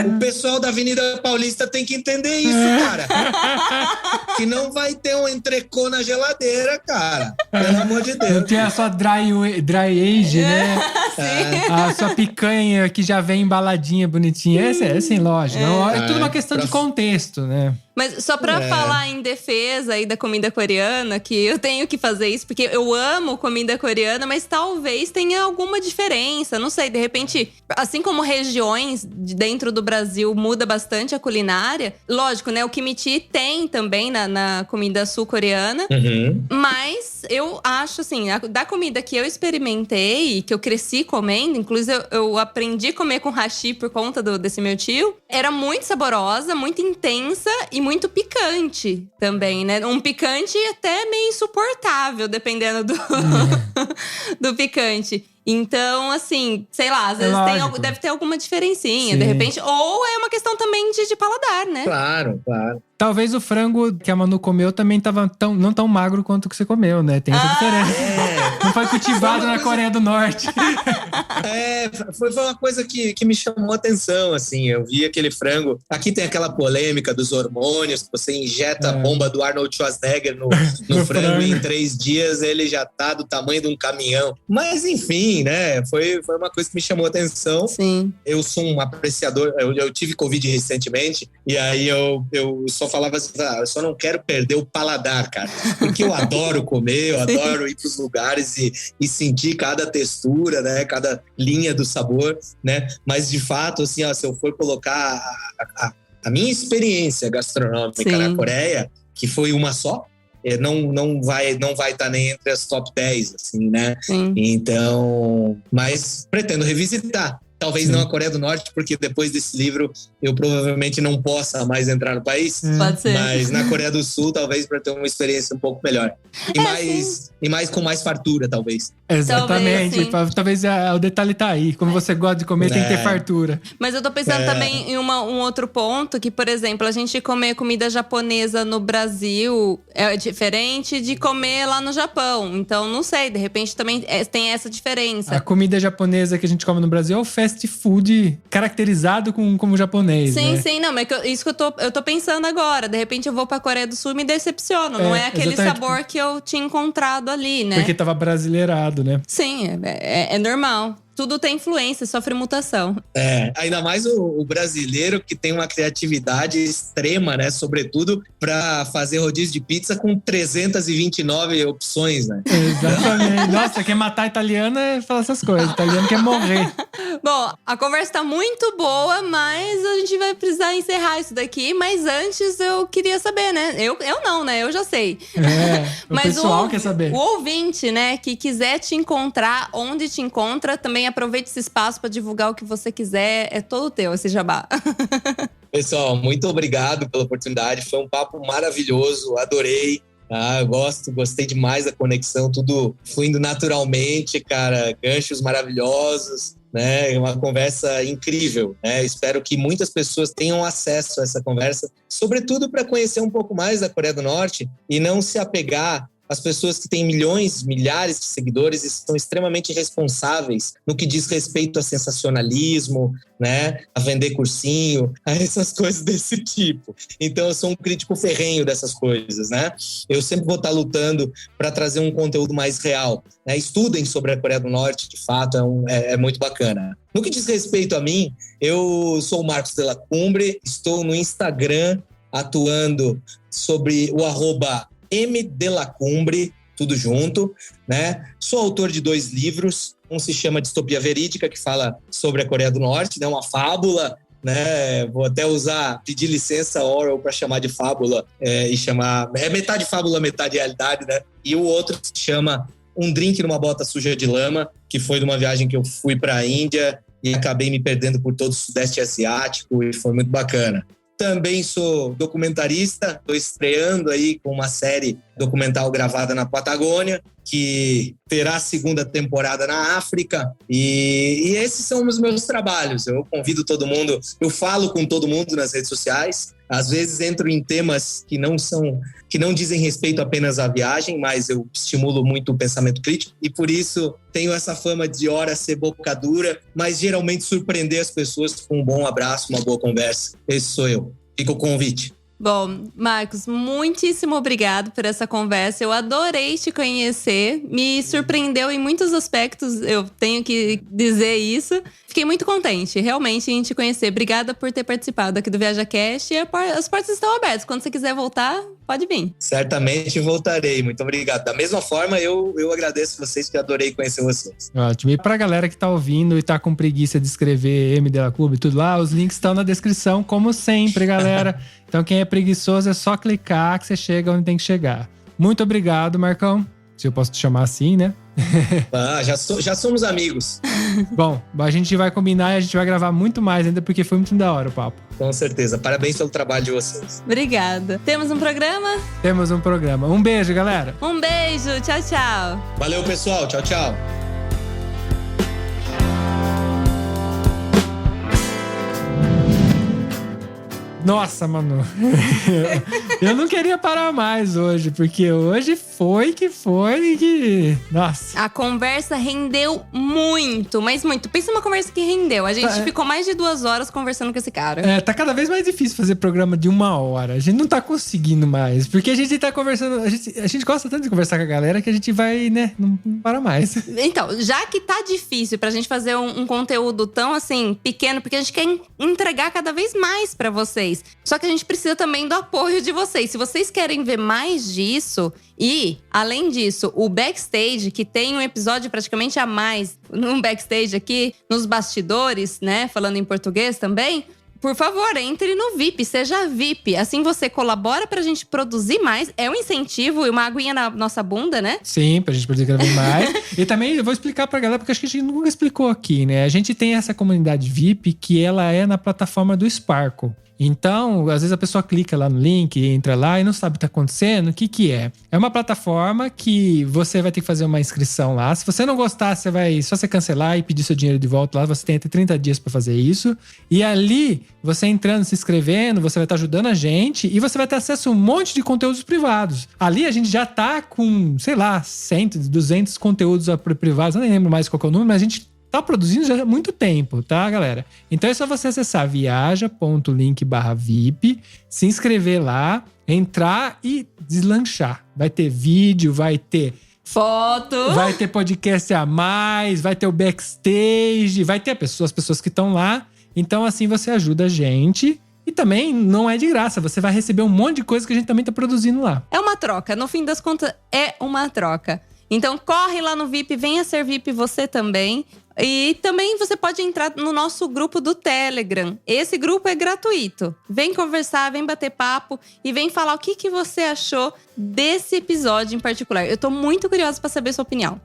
O pessoal da Avenida Paulista tem que entender isso, cara. Que não vai ter um entrecô na geladeira, cara. Pelo amor de Deus. Não tem a sua dry age, né? A sua picanha que já vem embaladinha, bonitinha. É sem lógica. É tudo uma questão de contexto, né? Mas só pra falar em defesa aí da comida coreana, que eu tenho que fazer isso, porque eu amo comida coreana, mas talvez tenha alguma diferença. Não sei, de repente, assim como regiões dentro do Brasil muda bastante a culinária. Lógico, né? O kimchi tem também na comida sul-coreana. Mas eu acho, assim, da comida que eu experimentei, que eu cresci comendo, inclusive eu aprendi a comer com hashi por conta desse meu tio. Era muito saborosa, muito intensa e muito picante também, né? Um picante até meio insuportável, dependendo do picante. Então, assim, sei lá, às vezes deve ter alguma diferencinha, de repente. Ou é uma questão também de paladar, né? Claro, claro. Talvez o frango que a Manu comeu também tava não tão magro quanto o que você comeu, né? Tem essa diferença. Não foi cultivado na Coreia do Norte. Foi uma coisa que me chamou a atenção, assim. Eu vi aquele frango. Aqui tem aquela polêmica dos hormônios, que você injeta a bomba do Arnold Schwarzenegger no frango e em 3 dias ele já tá do tamanho de um caminhão. Mas, enfim, né? Foi uma coisa que me chamou a atenção. Sim. Eu sou um apreciador. Eu tive Covid recentemente e aí eu só falava assim, eu só não quero perder o paladar, cara. Porque eu adoro comer, eu adoro ir pros lugares e sentir cada textura, né? Cada linha do sabor, né? Mas, de fato, assim, se eu for colocar a minha experiência gastronômica na Coreia, que foi uma só, não vai estar nem entre as top 10, assim, né? Então, mas pretendo revisitar. Talvez não a Coreia do Norte, porque depois desse livro eu provavelmente não possa mais entrar no país. Pode ser. Mas na Coreia do Sul, talvez para ter uma experiência um pouco melhor. E mais com mais fartura, talvez. Exatamente. Talvez o detalhe tá aí. Como você gosta de comer, tem que ter fartura. Mas eu tô pensando também em um outro ponto, que, por exemplo, a gente comer comida japonesa no Brasil é diferente de comer lá no Japão. Então, não sei, de repente também tem essa diferença. A comida japonesa que a gente come no Brasil é o fast food caracterizado como japonês, né? Sim, não, mas isso que eu tô pensando agora. De repente eu vou pra Coreia do Sul e me decepciono. Não é aquele sabor que eu tinha encontrado ali, né? Porque tava brasileirado, né? Sim, é normal. Tudo tem influência, sofre mutação. Ainda mais o brasileiro que tem uma criatividade extrema, né? Sobretudo para fazer rodízio de pizza com 329 opções, né? Exatamente. Nossa, quer matar italiano é falar essas coisas. Italiano quer morrer. Bom, a conversa tá muito boa, mas a gente vai precisar encerrar isso daqui. Mas antes eu queria saber, né? Eu não, né? Eu já sei. O mas pessoal quer saber. O ouvinte, né? Que quiser te encontrar, onde te encontra, também aproveite esse espaço para divulgar o que você quiser. É todo teu esse jabá. Pessoal, muito obrigado pela oportunidade. Foi um papo maravilhoso, adorei. Gostei demais da conexão, tudo fluindo naturalmente, cara. Ganchos maravilhosos, né? Uma conversa incrível, né? Espero que muitas pessoas tenham acesso a essa conversa, sobretudo para conhecer um pouco mais da Coreia do Norte e não se apegar as pessoas que têm milhões, milhares de seguidores e são extremamente responsáveis no que diz respeito a sensacionalismo, né? A vender cursinho, a essas coisas desse tipo. Então, eu sou um crítico ferrenho dessas coisas, né? Eu sempre vou estar lutando para trazer um conteúdo mais real, né? Estudem sobre a Coreia do Norte, de fato, é muito bacana. No que diz respeito a mim, eu sou o Marcos de la Cumbre, estou no Instagram atuando sobre o @mdelacumbre, tudo junto, né? Sou autor de 2 livros, um se chama Distopia Verídica, que fala sobre a Coreia do Norte, né? Uma fábula, né? Vou até pedir licença Orwell para chamar de fábula e chamar... É metade fábula, metade realidade, né? E o outro se chama Um Drink numa Bota Suja de Lama, que foi de uma viagem que eu fui para a Índia e acabei me perdendo por todo o Sudeste Asiático e foi muito bacana. Também sou documentarista, estou estreando aí com uma série documental gravada na Patagônia, que terá a 2ª temporada na África. E esses são os meus trabalhos. Eu convido todo mundo, eu falo com todo mundo nas redes sociais. Às vezes entro em temas que não dizem respeito apenas à viagem, mas eu estimulo muito o pensamento crítico e por isso tenho essa fama de hora ser boca dura, mas geralmente surpreender as pessoas com um bom abraço, uma boa conversa. Esse sou eu. Fica o convite. Bom, Marcos, muitíssimo obrigado por essa conversa. Eu adorei te conhecer. Me surpreendeu em muitos aspectos, eu tenho que dizer isso. Fiquei muito contente, realmente, em te conhecer. Obrigada por ter participado aqui do ViajaCast. E as portas estão abertas. Quando você quiser voltar, pode vir. Certamente voltarei. Muito obrigado. Da mesma forma, eu agradeço vocês, que adorei conhecer vocês. Ótimo. E pra galera que tá ouvindo e tá com preguiça de escrever MD La Cumbre e tudo lá, os links estão na descrição, como sempre, galera. Então, quem é preguiçoso é só clicar que você chega onde tem que chegar. Muito obrigado, Marcão. Se eu posso te chamar assim, né? Já somos amigos. Bom, a gente vai combinar e a gente vai gravar muito mais ainda, porque foi muito da hora o papo. Com certeza. Parabéns pelo trabalho de vocês. Obrigada. Temos um programa? Temos um programa. Um beijo, galera. Um beijo. Tchau, tchau. Valeu, pessoal. Tchau, tchau. Nossa, mano. Eu não queria parar mais hoje, porque hoje foi que... Nossa. A conversa rendeu muito, mas muito. Pensa numa conversa que rendeu. A gente ficou mais de 2 horas conversando com esse cara. Tá cada vez mais difícil fazer programa de 1 hora. A gente não tá conseguindo mais, porque a gente tá conversando... A gente gosta tanto de conversar com a galera que a gente vai, né, não para mais. Então, já que tá difícil pra gente fazer um conteúdo tão, assim, pequeno, porque a gente quer entregar cada vez mais pra vocês. Só que a gente precisa também do apoio de vocês. Se vocês querem ver mais disso e, além disso, o backstage, que tem um episódio praticamente a mais no backstage aqui, nos bastidores, né? Falando em português também. Por favor, entre no VIP, seja VIP. Assim você colabora pra gente produzir mais. É um incentivo e uma aguinha na nossa bunda, né? Sim, pra gente produzir cada vez mais. E também eu vou explicar pra galera, porque acho que a gente nunca explicou aqui, né? A gente tem essa comunidade VIP que ela é na plataforma do Sparkle. Então, às vezes a pessoa clica lá no link, entra lá e não sabe o que tá acontecendo. O que é? É uma plataforma que você vai ter que fazer uma inscrição lá. Se você não gostar, você vai só você cancelar e pedir seu dinheiro de volta lá. Você tem até 30 dias pra fazer isso. E ali, você entrando, se inscrevendo, você vai estar ajudando a gente e você vai ter acesso a um monte de conteúdos privados. Ali a gente já tá com, sei lá, 100, 200 conteúdos privados. Eu nem lembro mais qual que é o número, mas a gente tá produzindo já há muito tempo, tá, galera? Então é só você acessar viaja.link/VIP, se inscrever lá, entrar e deslanchar. Vai ter vídeo, vai ter foto, vai ter podcast a mais, vai ter o backstage, vai ter as pessoas que estão lá. Então assim você ajuda a gente. E também não é de graça, você vai receber um monte de coisa que a gente também tá produzindo lá. É uma troca, no fim das contas é uma troca. Então corre lá no VIP, venha ser VIP você também. E também você pode entrar no nosso grupo do Telegram. Esse grupo é gratuito. Vem conversar, vem bater papo e vem falar o que você achou desse episódio em particular. Eu tô muito curiosa pra saber sua opinião.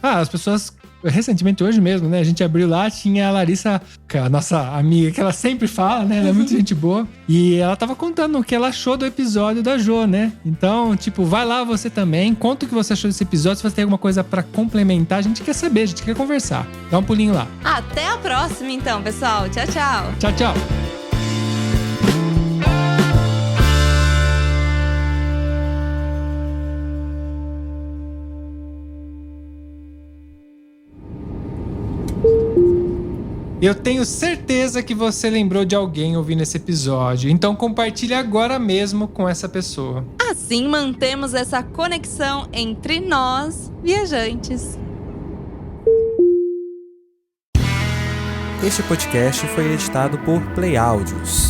As pessoas... Recentemente, hoje mesmo, né? A gente abriu lá, tinha a Larissa, a nossa amiga, que ela sempre fala, né? Ela é muito gente boa. E ela tava contando o que ela achou do episódio da Jo, né? Então, tipo, vai lá você também, conta o que você achou desse episódio. Se você tem alguma coisa pra complementar, a gente quer saber, a gente quer conversar. Dá um pulinho lá. Até a próxima, então, pessoal. Tchau, tchau. Tchau, tchau. Eu tenho certeza que você lembrou de alguém ouvindo esse episódio, então compartilhe agora mesmo com essa pessoa. Assim mantemos essa conexão entre nós, viajantes. Este podcast foi editado por Play Áudios.